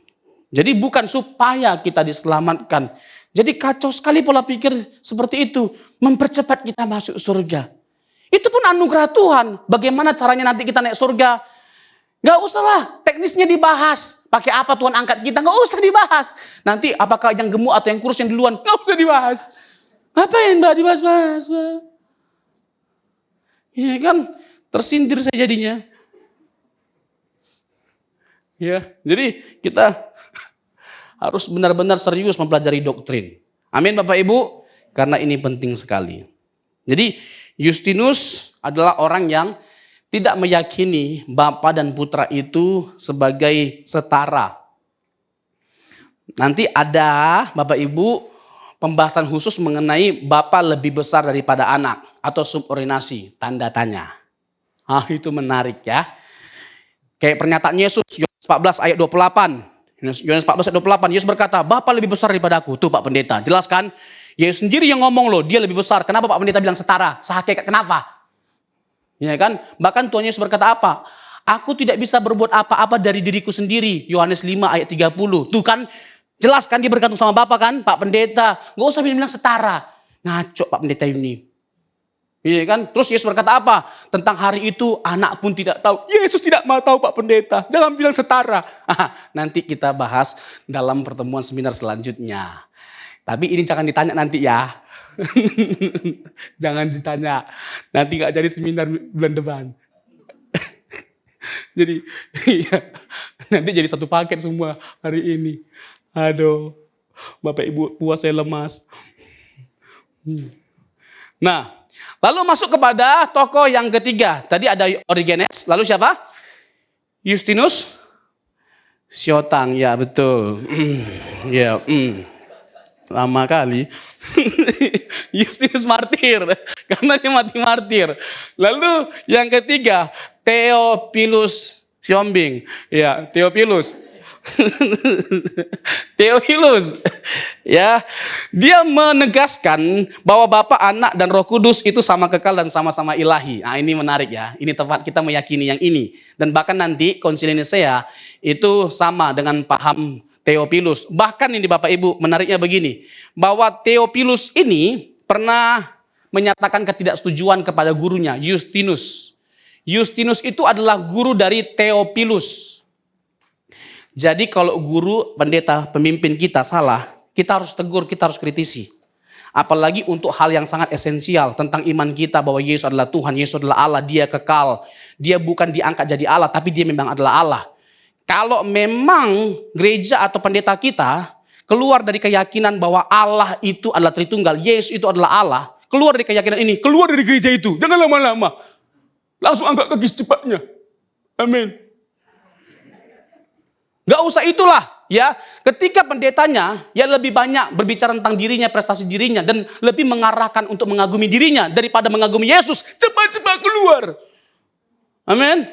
Jadi bukan supaya kita diselamatkan. Jadi kacau sekali pola pikir seperti itu. Mempercepat kita masuk surga. Itu pun anugerah Tuhan. Bagaimana caranya nanti kita naik surga? Gak usah lah teknisnya dibahas. Pakai apa Tuhan angkat kita? Gak usah dibahas. Nanti apakah yang gemuk atau yang kurus yang duluan? Gak usah dibahas. Ngapain Mbak dibahas-bahas? Ya kan, tersindir saya jadinya. Ya, jadi kita harus benar-benar serius mempelajari doktrin. Amin Bapak Ibu, karena ini penting sekali. Jadi Justinus adalah orang yang tidak meyakini Bapa dan Putra itu sebagai setara. Nanti ada Bapak Ibu pembahasan khusus mengenai Bapa lebih besar daripada anak atau subordinasi, tanda tanya. Itu menarik ya. Kayak pernyataan Yesus, Yohanes 14 ayat 28. Yohanes 14 ayat 28, Yesus berkata, Bapa lebih besar daripada aku. Tuh Pak Pendeta, jelaskan. Yesus sendiri yang ngomong loh, dia lebih besar. Kenapa Pak Pendeta bilang setara? Sehakikat kenapa? Ya kan? Bahkan Tuhan Yesus berkata apa? Aku tidak bisa berbuat apa-apa dari diriku sendiri. Yohanes 5 ayat 30. Tuh kan, jelas kan dia bergantung sama Bapa kan? Pak Pendeta, gak usah bilang setara. Ngaco Pak Pendeta ini. Iya kan? Terus Yesus berkata apa? Tentang hari itu anak pun tidak tahu. Yesus tidak mau tahu Pak Pendeta. Jangan bilang setara. Nanti kita bahas dalam pertemuan seminar selanjutnya. Tapi ini jangan ditanya nanti ya. Jangan ditanya. Nanti gak jadi seminar bulan depan. Jadi iya, nanti jadi satu paket semua hari ini. Aduh, Bapak Ibu puas saya lemas. Nah, lalu masuk kepada tokoh yang ketiga. Tadi ada Origenes, lalu siapa? Justinus Syotang, ya betul. Ya, lama kali. Justinus martir, karena dia mati martir. Lalu yang ketiga, Theophilus Siombing. Ya, Theophilus. Theophilus, ya, dia menegaskan bahwa Bapa, Anak, dan Roh Kudus itu sama kekal dan sama-sama ilahi. Nah, ini menarik ya. Ini tepat kita meyakini yang ini. Dan bahkan nanti Konsili Nisea itu sama dengan paham Theophilus. Bahkan ini Bapak Ibu, menariknya begini, bahwa Theophilus ini pernah menyatakan ketidaksetujuan kepada gurunya, Justinus. Justinus itu adalah guru dari Theophilus. Jadi kalau guru, pendeta, pemimpin kita salah, kita harus tegur, kita harus kritisi. Apalagi untuk hal yang sangat esensial tentang iman kita bahwa Yesus adalah Tuhan, Yesus adalah Allah, dia kekal. Dia bukan diangkat jadi Allah, tapi dia memang adalah Allah. Kalau memang gereja atau pendeta kita keluar dari keyakinan bahwa Allah itu adalah Tritunggal, Yesus itu adalah Allah, keluar dari keyakinan ini, keluar dari gereja itu, jangan lama-lama. Langsung angkat kaki secepatnya. Amin. Gak usah itulah ya. Ketika pendetanya ya lebih banyak berbicara tentang dirinya, prestasi dirinya, dan lebih mengarahkan untuk mengagumi dirinya daripada mengagumi Yesus, cepat-cepat keluar. Amin.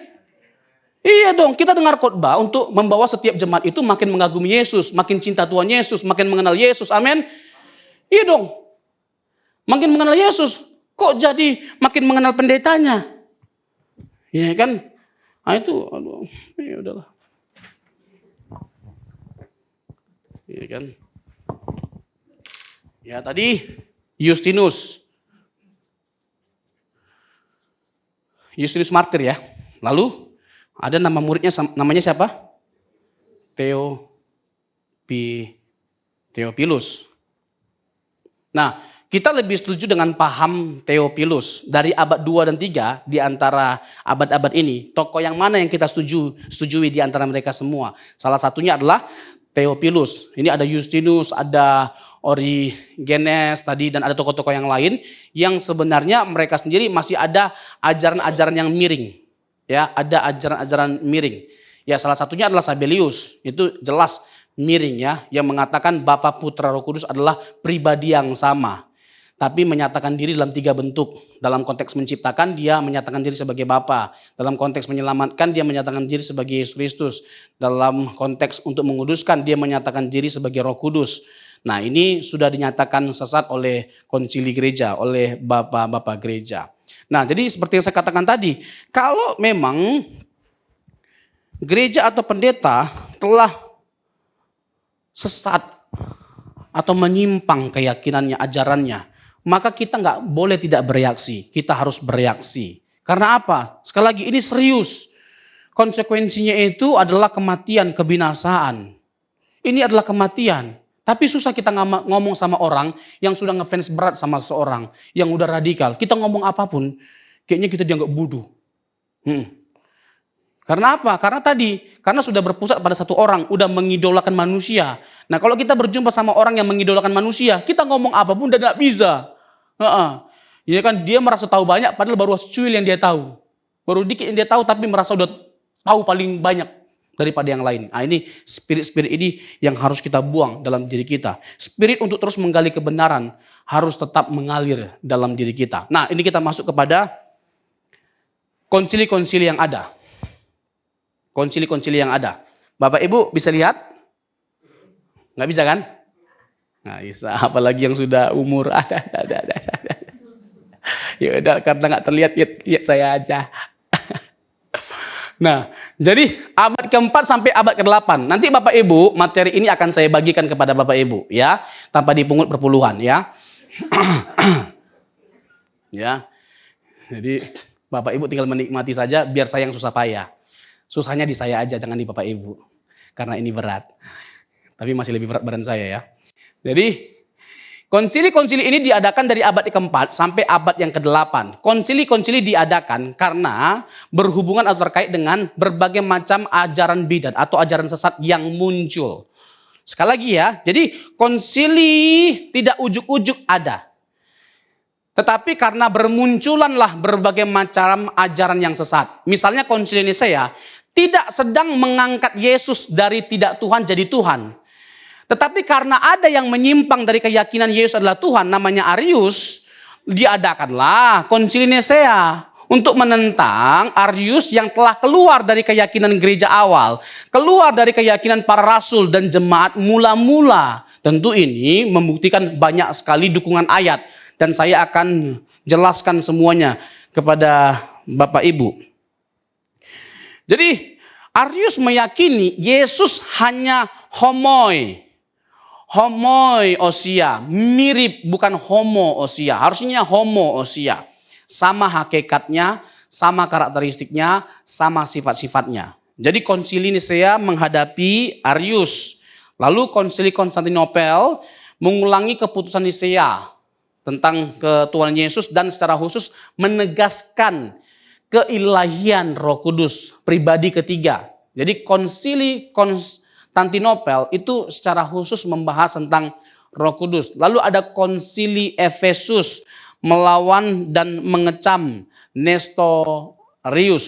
Iya dong, kita dengar khotbah untuk membawa setiap jemaat itu makin mengagumi Yesus, makin cinta Tuhan Yesus, makin mengenal Yesus. Amin. Iya dong. Makin mengenal Yesus, kok jadi makin mengenal pendetanya? Iya kan? Nah itu, aduh, ya udahlah. Ya kan? Ya tadi Justinus martir ya. Lalu ada nama muridnya, namanya siapa? Theophilus. Nah, Kita lebih setuju dengan paham Theophilus. Dari abad 2 dan 3, di antara abad-abad ini, tokoh yang mana yang kita setujui di antara mereka semua? Salah satunya adalah Theophilus. Ini ada Justinus, ada Origenes tadi, dan ada tokoh-tokoh yang lain yang sebenarnya mereka sendiri masih ada ajaran-ajaran yang miring. Ya, ada ajaran-ajaran miring. Ya, salah satunya adalah Sabellius. Itu jelas miring ya, yang mengatakan Bapa, Putra, Roh Kudus adalah pribadi yang sama, tapi menyatakan diri dalam 3 bentuk. Dalam konteks menciptakan, dia menyatakan diri sebagai Bapa. Dalam konteks menyelamatkan, dia menyatakan diri sebagai Yesus Kristus. Dalam konteks untuk menguduskan, dia menyatakan diri sebagai Roh Kudus. Nah, ini sudah dinyatakan sesat oleh konsili gereja, oleh bapak-bapak gereja. Nah, jadi seperti yang saya katakan tadi, kalau memang gereja atau pendeta telah sesat atau menyimpang keyakinannya, ajarannya, maka kita nggak boleh tidak bereaksi. Kita harus bereaksi. Karena apa? Sekali lagi, ini serius. Konsekuensinya itu adalah kematian, kebinasaan. Ini adalah kematian. Tapi susah kita ngomong sama orang yang sudah ngefans berat sama seseorang, yang udah radikal. Kita ngomong apapun, kayaknya kita dianggap bodoh. Karena apa? Karena sudah berpusat pada satu orang, udah mengidolakan manusia. Nah, kalau kita berjumpa sama orang yang mengidolakan manusia, kita ngomong apapun udah tidak bisa. Ya kan, dia merasa tahu banyak, padahal baru secuil yang dia tahu. Baru dikit yang dia tahu, tapi merasa udah tahu paling banyak daripada yang lain. Nah, ini spirit-spirit ini yang harus kita buang dalam diri kita. Spirit untuk terus menggali kebenaran harus tetap mengalir dalam diri kita. Nah, ini kita masuk kepada konsili-konsili yang ada. Konsili-konsili yang ada. Bapak Ibu bisa lihat? Nggak bisa kan? Nggak bisa, apalagi yang sudah umur. Ya udah, karena nggak terlihat, ya saya aja. Nah, jadi abad ke-4 sampai abad ke-8. Nanti Bapak Ibu, materi ini akan saya bagikan kepada Bapak Ibu, ya, tanpa dipungut perpuluhan, ya. Ya. Jadi Bapak Ibu tinggal menikmati saja, biar saya yang susah payah. Susahnya di saya aja, jangan di Bapak Ibu. Karena ini berat. Tapi masih lebih berat badan saya ya. Jadi, konsili-konsili ini diadakan dari abad ke-4 sampai abad yang ke-8. Konsili-konsili diadakan karena berhubungan atau terkait dengan berbagai macam ajaran bidat atau ajaran sesat yang muncul. Sekali lagi ya, jadi konsili tidak ujuk-ujuk ada. Tetapi karena bermunculanlah berbagai macam ajaran yang sesat. Misalnya konsili Nisea tidak sedang mengangkat Yesus dari tidak Tuhan jadi Tuhan. Tetapi karena ada yang menyimpang dari keyakinan Yesus adalah Tuhan, namanya Arius, diadakanlah konsili Nisea untuk menentang Arius yang telah keluar dari keyakinan gereja awal, keluar dari keyakinan para rasul dan jemaat mula-mula. Tentu ini membuktikan banyak sekali dukungan ayat, dan saya akan jelaskan semuanya kepada Bapak Ibu. Jadi Arius meyakini Yesus hanya homoi osia, mirip, bukan homo osia. Harusnya homo osia. Sama hakikatnya, sama karakteristiknya, sama sifat-sifatnya. Jadi konsili Nisea menghadapi Arius. Lalu konsili Konstantinopel mengulangi keputusan Nisea tentang ketuhanan Yesus dan secara khusus menegaskan keilahian Roh Kudus, pribadi ketiga. Jadi konsili Konstantinopel itu secara khusus membahas tentang Roh Kudus. Lalu ada konsili Efesus melawan dan mengecam Nestorius.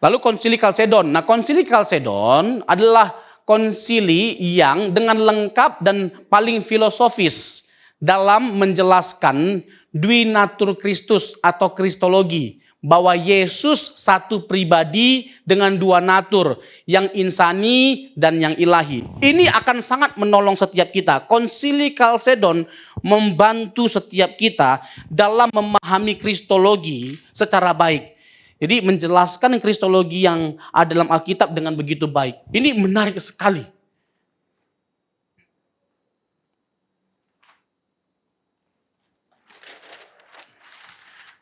Lalu konsili Kalsedon. Nah, konsili Kalsedon adalah konsili yang dengan lengkap dan paling filosofis dalam menjelaskan duinatur Kristus atau kristologi. Bahwa Yesus satu pribadi dengan dua natur, yang insani dan yang ilahi. Ini akan sangat menolong setiap kita. Konsili Kalsedon membantu setiap kita dalam memahami kristologi secara baik. Jadi menjelaskan kristologi yang ada dalam Alkitab dengan begitu baik. Ini menarik sekali.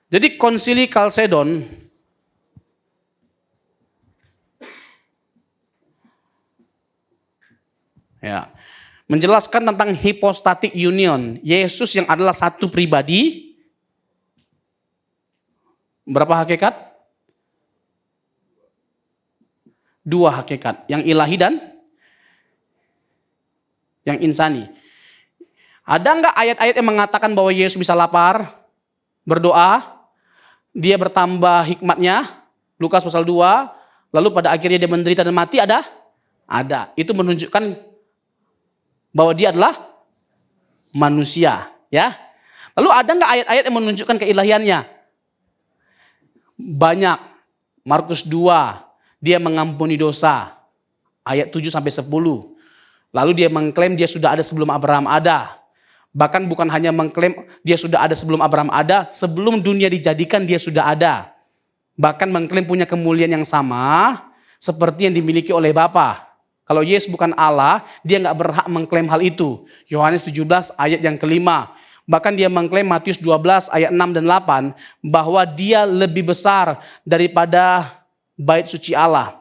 Jadi konsili Kalsedon ya menjelaskan tentang hypostatic union. Yesus yang adalah satu pribadi, berapa hakikat? Dua hakikat, yang ilahi dan yang insani. Ada nggak ayat-ayat yang mengatakan bahwa Yesus bisa lapar, berdoa, dia bertambah hikmatnya, Lukas pasal 2, lalu pada akhirnya dia menderita dan mati, ada? Ada. Itu menunjukkan bahwa dia adalah manusia, ya. Lalu ada nggak ayat-ayat yang menunjukkan keilahiannya? Banyak. Markus 2, dia mengampuni dosa. Ayat 7 sampai 10. Lalu dia mengklaim dia sudah ada sebelum Abraham ada. Bahkan bukan hanya mengklaim dia sudah ada sebelum Abraham ada, sebelum dunia dijadikan dia sudah ada. Bahkan mengklaim punya kemuliaan yang sama seperti yang dimiliki oleh Bapa. Kalau Yesus bukan Allah, dia nggak berhak mengklaim hal itu. Yohanes 17 ayat yang kelima. Bahkan dia mengklaim Matius 12 ayat 6 dan 8 bahwa dia lebih besar daripada bait suci Allah.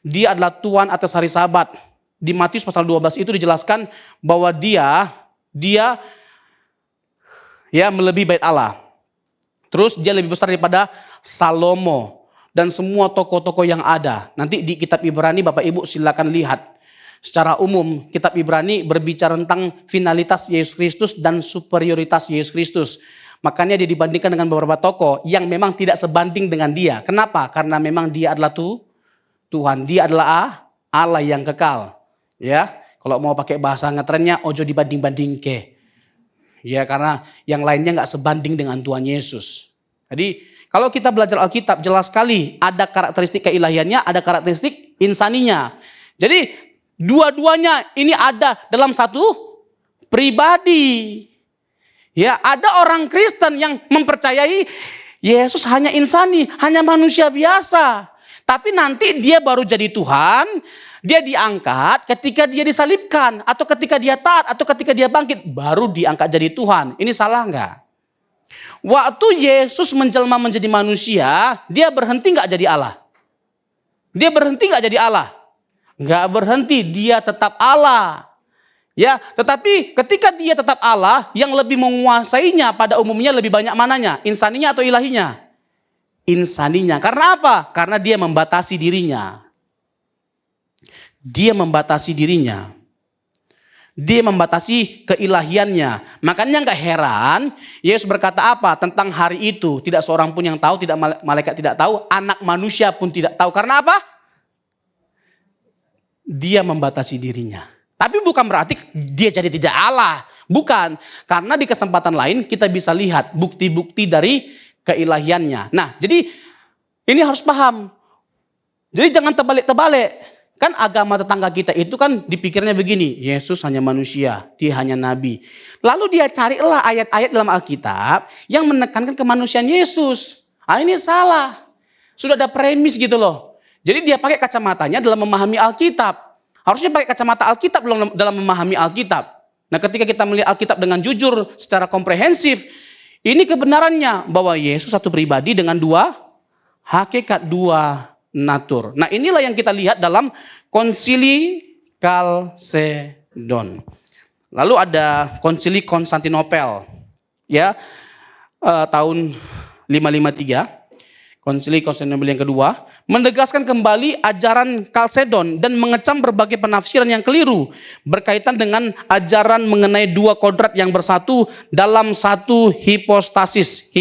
Dia adalah Tuhan atas hari Sabat. Di Matius pasal 12 itu dijelaskan bahwa dia ya melebihi bait Allah. Terus dia lebih besar daripada Salomo dan semua tokoh-tokoh yang ada. Nanti di kitab Ibrani Bapak Ibu silakan lihat. Secara umum kitab Ibrani berbicara tentang finalitas Yesus Kristus dan superioritas Yesus Kristus. Makanya dia dibandingkan dengan beberapa tokoh yang memang tidak sebanding dengan dia. Kenapa? Karena memang dia adalah Tuhan. Dia adalah Allah yang kekal. Ya, kalau mau pakai bahasa ngetrennya, ojo dibanding-banding ke. Ya, karena yang lainnya nggak sebanding dengan Tuhan Yesus. Jadi, kalau kita belajar Alkitab, jelas sekali ada karakteristik keilahiannya, ada karakteristik insaninya. Jadi, dua-duanya ini ada dalam satu pribadi. Ya, ada orang Kristen yang mempercayai Yesus hanya insani, hanya manusia biasa. Tapi nanti dia baru jadi Tuhan, dia diangkat ketika dia disalibkan, atau ketika dia taat, atau ketika dia bangkit, baru diangkat jadi Tuhan. Ini salah nggak? Waktu Yesus menjelma menjadi manusia, dia berhenti nggak jadi Allah? Dia berhenti nggak jadi Allah? Nggak berhenti, dia tetap Allah. Ya, tetapi ketika dia tetap Allah, yang lebih menguasainya pada umumnya lebih banyak mananya? Insaninya atau ilahinya? Insaninya. Karena apa? Karena dia membatasi dirinya. Dia membatasi dirinya. Dia membatasi keilahiannya. Makanya nggak heran Yesus berkata apa tentang hari itu? Tidak seorang pun yang tahu, tidak malaikat tidak tahu, anak manusia pun tidak tahu. Karena apa? Dia membatasi dirinya. Tapi bukan berarti dia jadi tidak Allah. Bukan. Karena di kesempatan lain kita bisa lihat bukti-bukti dari keilahiannya. Nah, jadi ini harus paham. Jadi jangan terbalik-terbalik. Kan agama tetangga kita itu kan dipikirnya begini, Yesus hanya manusia, dia hanya nabi. Lalu dia carilah ayat-ayat dalam Alkitab yang menekankan kemanusiaan Yesus. Ah, ini salah. Sudah ada premis gitu loh. Jadi dia pakai kacamatanya dalam memahami Alkitab. Harusnya pakai kacamata Alkitab dalam memahami Alkitab. Nah, ketika kita melihat Alkitab dengan jujur, secara komprehensif, ini kebenarannya bahwa Yesus satu pribadi dengan dua hakikat, dua natur. Nah, inilah yang kita lihat dalam Konsili Kalsedon. Lalu ada Konsili Konstantinopel, ya, tahun 553. Konsili Konstantinopel yang kedua menegaskan kembali ajaran Kalsedon dan mengecam berbagai penafsiran yang keliru berkaitan dengan ajaran mengenai dua kodrat yang bersatu dalam satu hipostase.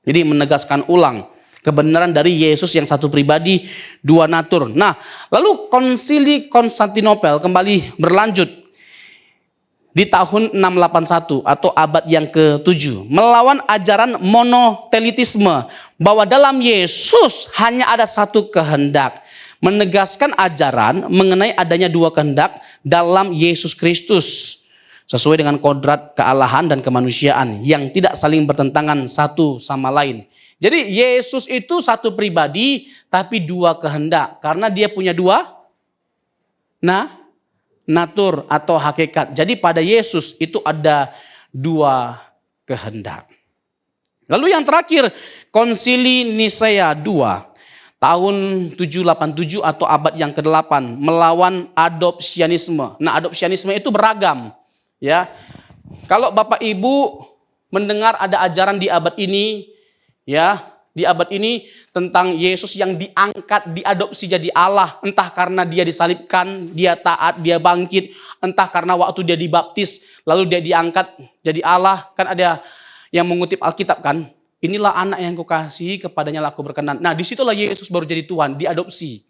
Jadi menegaskan ulang kebenaran dari Yesus yang satu pribadi, dua natur. Nah, lalu Konsili Konstantinopel kembali berlanjut di tahun 681 atau abad yang ke-7 melawan ajaran monotelitisme bahwa dalam Yesus hanya ada satu kehendak, menegaskan ajaran mengenai adanya dua kehendak dalam Yesus Kristus sesuai dengan kodrat kealahan dan kemanusiaan yang tidak saling bertentangan satu sama lain. Jadi Yesus itu satu pribadi tapi dua kehendak karena dia punya dua natur atau hakikat. Jadi pada Yesus itu ada dua kehendak. Lalu yang terakhir, Konsili Nisea II tahun 787 atau abad yang ke-8 melawan adopsianisme. Nah, adopsianisme itu beragam, ya. Kalau Bapak Ibu mendengar ada ajaran di abad ini, ya, di abad ini tentang Yesus yang diangkat, diadopsi jadi Allah, entah karena dia disalibkan, dia taat, dia bangkit, entah karena waktu dia dibaptis, lalu dia diangkat jadi Allah. Kan ada yang mengutip Alkitab kan, inilah anak yang kukasihi, kepadanya lah aku berkenan. Nah, disitulah Yesus baru jadi Tuhan, diadopsi.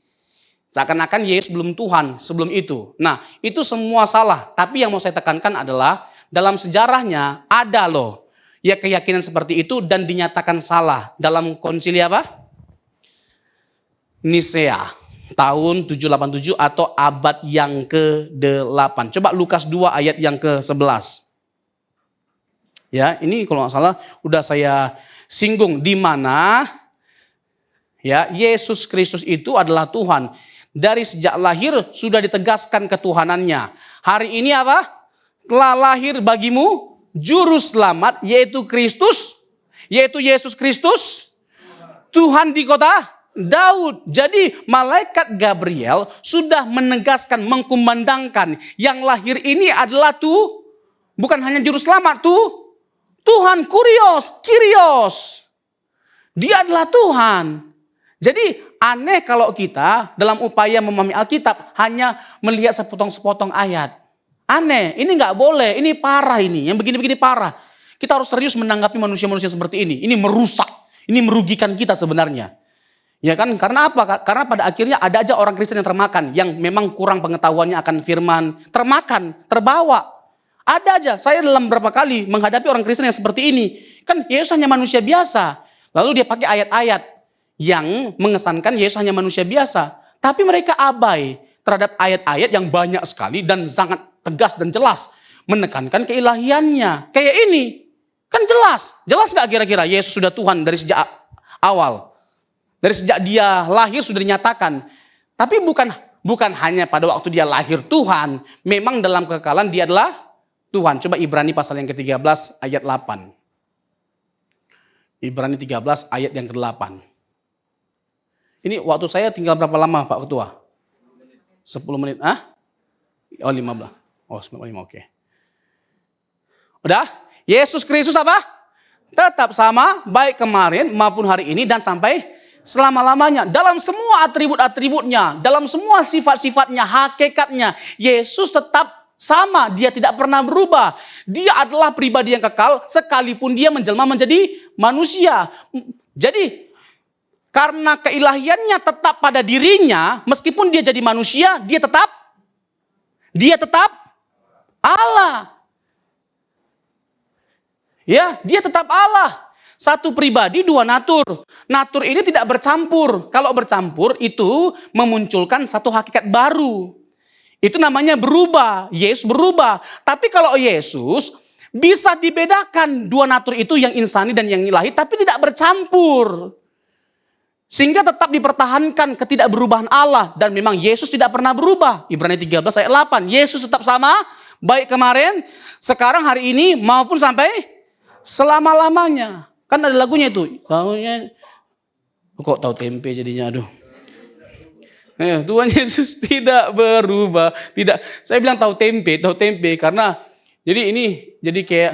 Seakan-akan Yesus belum Tuhan sebelum itu. Nah, itu semua salah. Tapi yang mau saya tekankan adalah, dalam sejarahnya ada loh ya keyakinan seperti itu dan dinyatakan salah dalam konsili apa? Nisea tahun 787 atau abad yang ke-8. Coba Lukas 2 ayat yang ke-11. Ya, ini kalau nggak salah udah saya singgung di mana ya Yesus Kristus itu adalah Tuhan. Dari sejak lahir sudah ditegaskan ketuhanannya. Hari ini apa? Telah lahir bagimu juru selamat, yaitu Kristus, yaitu Yesus Kristus, Tuhan di kota Daud. Jadi malaikat Gabriel sudah menegaskan, mengkumandangkan yang lahir ini adalah bukan hanya juru selamat Tuhan, Kyrios. Dia adalah Tuhan. Jadi aneh kalau kita dalam upaya memahami Alkitab hanya melihat sepotong-sepotong ayat. Aneh, ini nggak boleh, ini parah ini, yang begini-begini parah. Kita harus serius menanggapi manusia-manusia seperti ini merusak, ini merugikan kita sebenarnya. Ya kan, karena apa? Karena pada akhirnya ada aja orang Kristen yang termakan, yang memang kurang pengetahuannya akan firman, termakan, terbawa. Ada aja, saya dalam beberapa kali menghadapi orang Kristen yang seperti ini. Kan Yesus hanya manusia biasa, lalu dia pakai ayat-ayat yang mengesankan Yesus hanya manusia biasa. Tapi mereka abai terhadap ayat-ayat yang banyak sekali dan sangat tegas dan jelas menekankan keilahiannya. Kayak ini, kan jelas gak kira-kira Yesus sudah Tuhan dari sejak awal, dari sejak dia lahir sudah dinyatakan. Tapi bukan hanya pada waktu dia lahir Tuhan, memang dalam kekekalan dia adalah Tuhan. Coba Ibrani pasal yang ke-13 ayat 8. Ibrani 13 ayat yang ke-8. Ini waktu saya tinggal berapa lama Pak Ketua? 10 menit. Oh 15. Oh 95, oke. Udah? Yesus Kristus apa? Tetap sama, baik kemarin maupun hari ini dan sampai selama-lamanya. Dalam semua atribut-atributnya, dalam semua sifat-sifatnya, hakikatnya, Yesus tetap sama, dia tidak pernah berubah. Dia adalah pribadi yang kekal sekalipun dia menjelma menjadi manusia. Jadi karena keilahiannya tetap pada dirinya, meskipun dia jadi manusia, dia tetap Allah. Ya, dia tetap Allah. Satu pribadi, dua natur. Natur ini tidak bercampur. Kalau bercampur itu memunculkan satu hakikat baru. Itu namanya berubah. Yesus berubah. Tapi kalau Yesus bisa dibedakan dua natur itu, yang insani dan yang ilahi, tapi tidak bercampur. Sehingga tetap dipertahankan ketidakberubahan Allah. Dan memang Yesus tidak pernah berubah. Ibrani 13 ayat 8. Yesus tetap sama, baik kemarin, sekarang, hari ini, maupun sampai selama-lamanya. Kan ada lagunya itu. Kok tahu tempe jadinya, aduh. Tuhan Yesus tidak berubah. Tidak. Saya bilang tahu tempe karena jadi kayak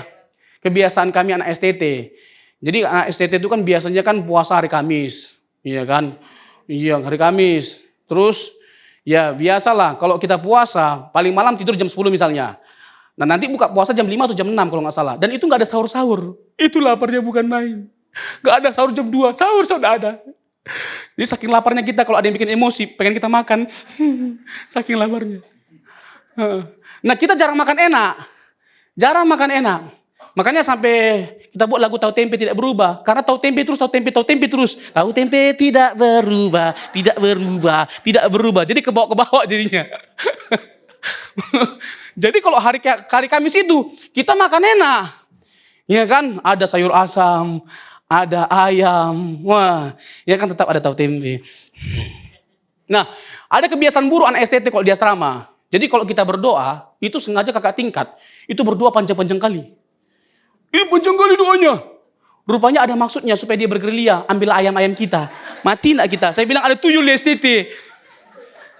kebiasaan kami anak STT. Jadi anak STT itu kan biasanya kan puasa hari Kamis. Iya kan? Iya, hari Kamis. Terus ya biasalah kalau kita puasa, paling malam tidur jam 10 misalnya. Nah nanti buka puasa jam 5 atau jam 6 kalau nggak salah. Dan itu nggak ada sahur-sahur. Itu laparnya bukan main. Nggak ada sahur jam 2. Sahur sudah ada. Jadi saking laparnya kita, kalau ada yang bikin emosi, pengen kita makan. Saking laparnya. Nah kita jarang makan enak. Makanya sampai kita buat lagu tahu tempe tidak berubah. Karena tahu tempe terus. Tahu tempe tidak berubah. Jadi kebawa jadinya. Jadi kalau hari Kamis itu kita makan enak. Ya kan, ada sayur asam, ada ayam. Wah, ya kan tetap ada tahu tempe. Nah, ada kebiasaan buruk anak STT kalau di asrama. Jadi kalau kita berdoa, itu sengaja kakak tingkat, itu berdoa panjang-panjang kali. Panjang kali doanya. Rupanya ada maksudnya supaya dia bergerilya, ambil ayam-ayam kita. Mati enggak kita? Saya bilang ada tuyul di STT.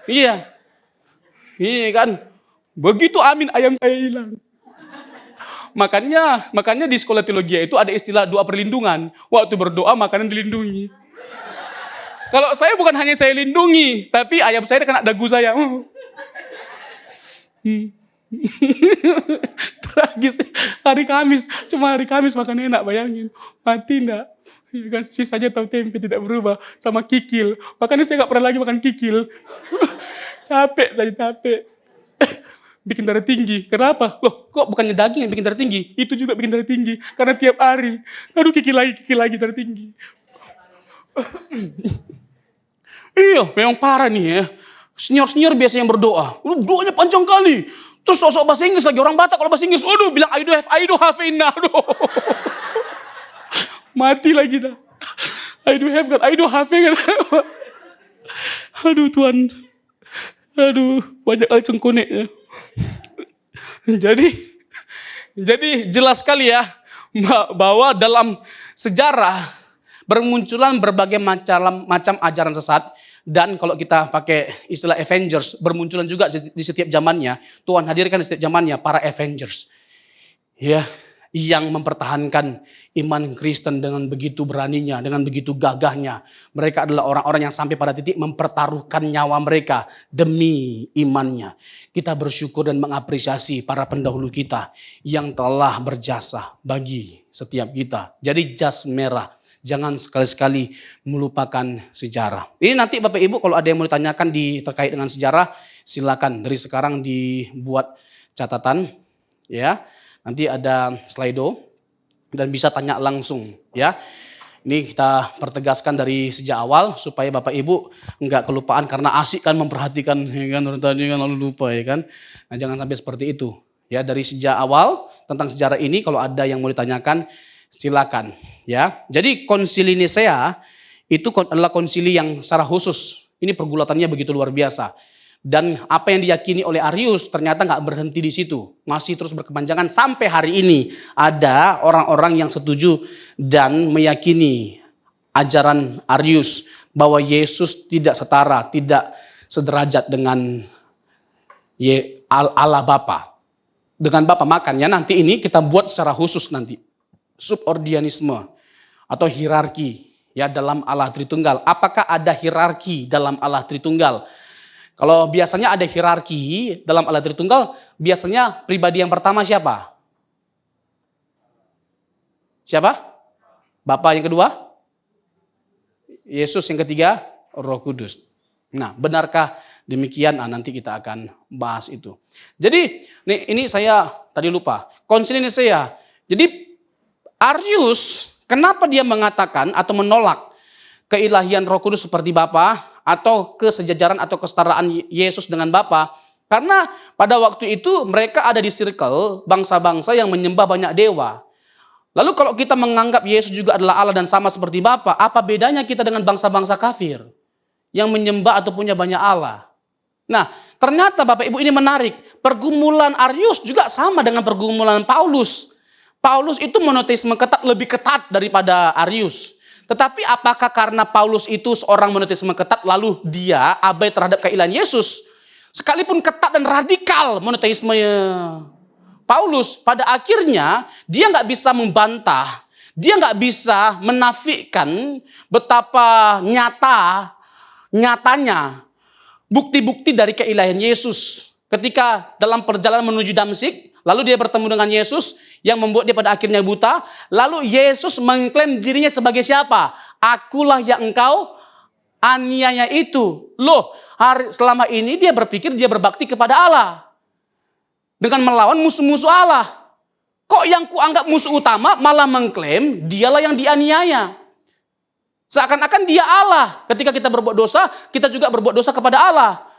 Iya. Iya kan? Begitu amin ayam saya hilang. Makanya di sekolah teologi itu ada istilah doa perlindungan. Waktu berdoa makanan dilindungi. Kalau saya bukan hanya saya lindungi, tapi ayam saya kena dagu saya. Tragis. Hari Kamis, cuma hari Kamis makan enak, bayangin. Mati enggak? Ya kan, sisanya tahu tempe tidak berubah sama kikil. Makanya saya nggak pernah lagi makan kikil. Capek. Bikin darah tinggi. Kenapa? Loh, kok bukannya daging yang bikin darah tinggi? Itu juga bikin darah tinggi. Karena tiap hari. Aduh, kikil lagi darah tinggi. Iya, memang parah nih ya. Senior biasanya yang berdoa. Doanya panjang kali. Terus sosok bahasa Inggris lagi. Orang Batak kalau bahasa Inggris. Aduh, bilang I do have enough. Aduh. Mati lagi dah. I do have. Aduh Tuhan. Aduh, banyak kali cengkoneknya. Jadi jelas sekali ya bahwa dalam sejarah bermunculan berbagai macam ajaran sesat, dan kalau kita pakai istilah Avengers, bermunculan juga di setiap zamannya. Tuhan hadirkan di setiap zamannya para Avengers. Ya, yang mempertahankan iman Kristen dengan begitu beraninya, dengan begitu gagahnya. Mereka adalah orang-orang yang sampai pada titik mempertaruhkan nyawa mereka demi imannya. Kita bersyukur dan mengapresiasi para pendahulu kita yang telah berjasa bagi setiap kita. Jadi jas merah, jangan sekali-sekali melupakan sejarah. Ini nanti Bapak Ibu kalau ada yang mau ditanyakan terkait dengan sejarah, silakan dari sekarang dibuat catatan, ya. Nanti ada Slido dan bisa tanya langsung, ya. Ini kita pertegaskan dari sejak awal supaya Bapak Ibu enggak kelupaan karena asik kan memperhatikan, ya kan, tadi kan lalu lupa, ya kan. Nah, jangan sampai seperti itu. Ya, dari sejak awal tentang sejarah ini kalau ada yang mau ditanyakan silakan, ya. Jadi konsili Nisea itu adalah konsili yang secara khusus. Ini pergulatannya begitu luar biasa. Dan apa yang diyakini oleh Arius ternyata nggak berhenti di situ. Masih terus berkepanjangan sampai hari ini. Ada orang-orang yang setuju dan meyakini ajaran Arius bahwa Yesus tidak setara, tidak sederajat dengan Allah Bapa. Dengan Bapa, makanya nanti ini kita buat secara khusus nanti. Subordianisme atau hierarki ya dalam Allah Tritunggal. Apakah ada hierarki dalam Allah Tritunggal? Kalau biasanya ada hierarki dalam Allah Tritunggal, biasanya pribadi yang pertama siapa? Siapa? Bapa. Yang kedua? Yesus. Yang ketiga? Roh Kudus. Nah, benarkah demikian? Nah, nanti kita akan bahas itu. Jadi, ini saya tadi lupa. Konsili Nisea. Jadi, Arius, kenapa dia mengatakan atau menolak keilahian Roh Kudus seperti Bapa atau kesejajaran atau kesetaraan Yesus dengan Bapa? Karena pada waktu itu mereka ada di circle bangsa-bangsa yang menyembah banyak dewa. Lalu kalau kita menganggap Yesus juga adalah Allah dan sama seperti Bapa, apa bedanya kita dengan bangsa-bangsa kafir yang menyembah atau punya banyak Allah? Nah, ternyata Bapak Ibu ini menarik. Pergumulan Arius juga sama dengan pergumulan Paulus. Paulus itu monoteisme lebih ketat daripada Arius. Tetapi apakah karena Paulus itu seorang monoteisme ketat lalu dia abai terhadap keilahian Yesus? Sekalipun ketat dan radikal monoteisme Paulus, pada akhirnya dia nggak bisa membantah, dia nggak bisa menafikan betapa nyatanya bukti-bukti dari keilahian Yesus. Ketika dalam perjalanan menuju Damsyik, lalu dia bertemu dengan Yesus yang membuat dia pada akhirnya buta. Lalu Yesus mengklaim dirinya sebagai siapa? Akulah yang engkau aniaya itu. Loh, selama ini dia berpikir dia berbakti kepada Allah dengan melawan musuh-musuh Allah. Kok yang kuanggap musuh utama malah mengklaim dialah yang dianiaya? Seakan-akan dia Allah. Ketika kita berbuat dosa, kita juga berbuat dosa kepada Allah.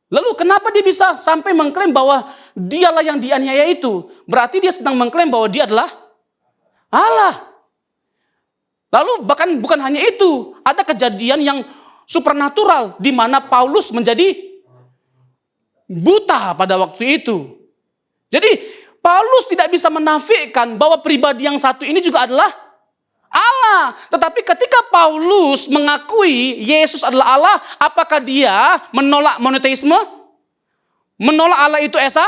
Lalu kenapa dia bisa sampai mengklaim bahwa dialah yang dianiaya itu? Berarti dia sedang mengklaim bahwa dia adalah Allah. Lalu bahkan bukan hanya itu, ada kejadian yang supernatural di mana Paulus menjadi buta pada waktu itu. Jadi Paulus tidak bisa menafikan bahwa pribadi yang satu ini juga adalah Allah. Sama. Tetapi ketika Paulus mengakui Yesus adalah Allah, apakah dia menolak monoteisme? Menolak Allah itu esa?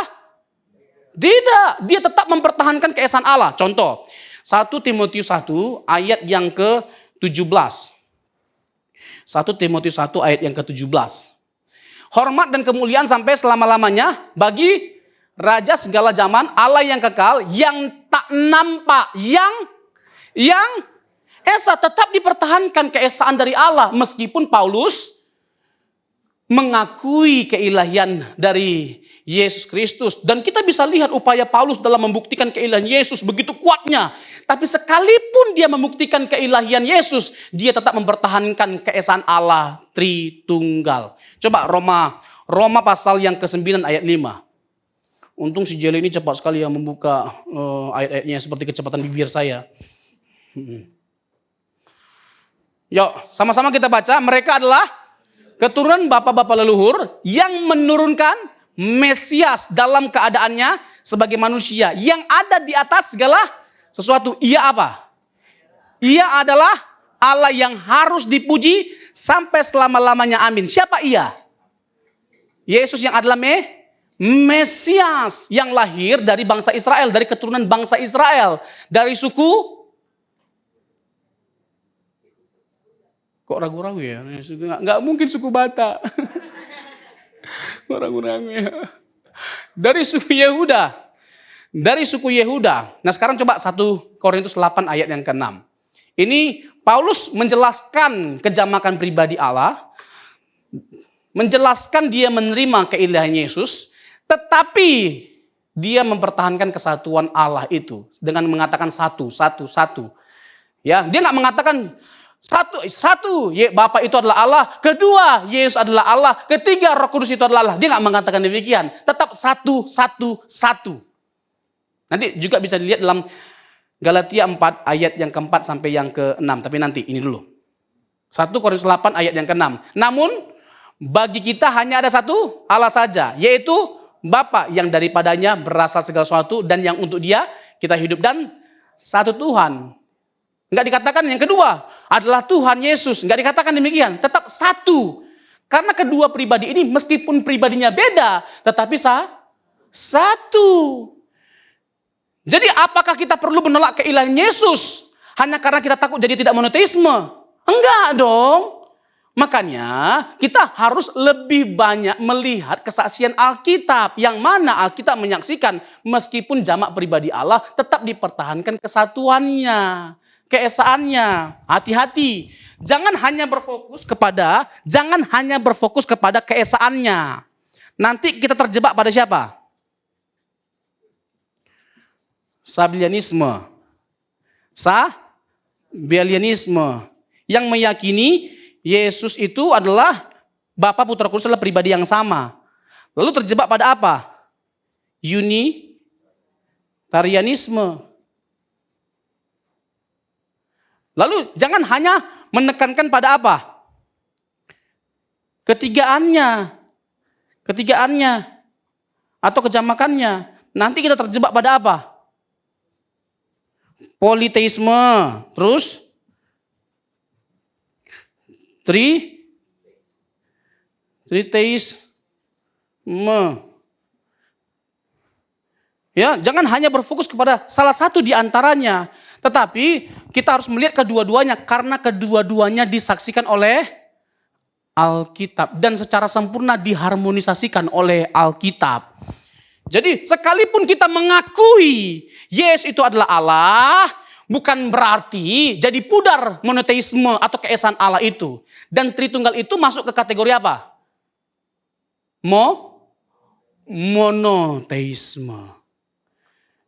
Tidak. Dia tetap mempertahankan keesaan Allah. Contoh, 1 Timotius 1 ayat yang ke-17. 1 Timotius 1 ayat yang ke-17. Hormat dan kemuliaan sampai selama-lamanya bagi Raja segala zaman, Allah yang kekal, yang tak nampak, yang esa, tetap dipertahankan keesaan dari Allah. Meskipun Paulus mengakui keilahian dari Yesus Kristus. Dan kita bisa lihat upaya Paulus dalam membuktikan keilahian Yesus begitu kuatnya. Tapi sekalipun dia membuktikan keilahian Yesus, dia tetap mempertahankan keesaan Allah Tritunggal. Coba Roma pasal yang ke-9 ayat 5. Untung si Jelly ini cepat sekali yang membuka ayat-ayatnya seperti kecepatan bibir saya. Yuk, sama-sama kita baca. Mereka adalah keturunan bapak-bapak leluhur yang menurunkan Mesias dalam keadaannya sebagai manusia yang ada di atas segala sesuatu. Ia apa? Ia adalah Allah yang harus dipuji sampai selama-lamanya. Amin. Siapa ia? Yesus yang adalah Mesias yang lahir dari bangsa Israel, dari keturunan bangsa Israel, dari suku, kok ragu-ragu ya? Nggak mungkin suku Batak. Ragu-ragu ya. Dari suku Yehuda. Dari suku Yehuda. Nah sekarang coba 1 Korintus 8 ayat yang ke-6. Ini Paulus menjelaskan kejamakan pribadi Allah, menjelaskan dia menerima keilahian Yesus, tetapi dia mempertahankan kesatuan Allah itu dengan mengatakan satu. Ya, dia nggak mengatakan satu, Bapa itu adalah Allah, kedua Yesus adalah Allah, ketiga Roh Kudus itu adalah Allah. Dia nggak mengatakan demikian, tetap satu. Nanti juga bisa dilihat dalam Galatia 4 ayat yang ke-4 sampai yang ke-6. Tapi nanti ini dulu. 1 Korintus 8 ayat yang ke-6. Namun bagi kita hanya ada satu Allah saja, yaitu Bapa yang daripadanya berasal segala sesuatu dan yang untuk dia kita hidup, dan satu Tuhan. Enggak dikatakan yang kedua adalah Tuhan Yesus. Enggak dikatakan demikian. Tetap satu. Karena kedua pribadi ini meskipun pribadinya beda, tetapi satu. Jadi apakah kita perlu menolak keilahian Yesus hanya karena kita takut jadi tidak monoteisme? Enggak dong. Makanya kita harus lebih banyak melihat kesaksian Alkitab. Yang mana Alkitab menyaksikan meskipun jamak pribadi Allah tetap dipertahankan kesatuannya, keesaannya. Hati-hati. Jangan hanya berfokus kepada keesaannya. Nanti kita terjebak pada siapa? Sabellianisme. Yang meyakini Yesus itu adalah Bapa, Putra, Kudus adalah pribadi yang sama. Lalu terjebak pada apa? Unitarianisme. Lalu jangan hanya menekankan pada apa? Ketigaannya atau kejamakannya. Nanti kita terjebak pada apa? Politeisme, terus triteisme. Ya, jangan hanya berfokus kepada salah satu di antaranya, tetapi kita harus melihat kedua-duanya karena kedua-duanya disaksikan oleh Alkitab dan secara sempurna diharmonisasikan oleh Alkitab. Jadi sekalipun kita mengakui Yesus itu adalah Allah, bukan berarti jadi pudar monoteisme atau keesaan Allah itu. Dan Tritunggal itu masuk ke kategori apa? Monoteisme.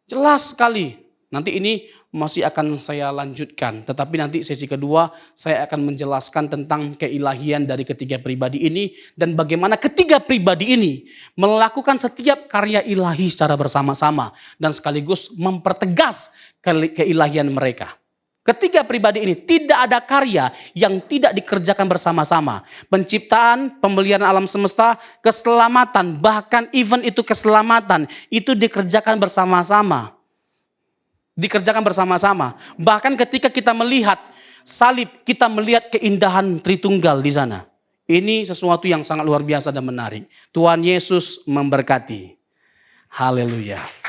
Jelas sekali. Nanti ini masih akan saya lanjutkan. Tetapi nanti sesi kedua saya akan menjelaskan tentang keilahian dari ketiga pribadi ini. Dan bagaimana ketiga pribadi ini melakukan setiap karya ilahi secara bersama-sama. Dan sekaligus mempertegas keilahian mereka. Ketiga pribadi ini tidak ada karya yang tidak dikerjakan bersama-sama. Penciptaan, pemeliharaan alam semesta, keselamatan, bahkan even itu keselamatan, itu dikerjakan bersama-sama. Bahkan ketika kita melihat salib kita melihat keindahan Tritunggal di sana. Ini sesuatu yang sangat luar biasa dan menarik. Tuhan Yesus memberkati. Haleluya.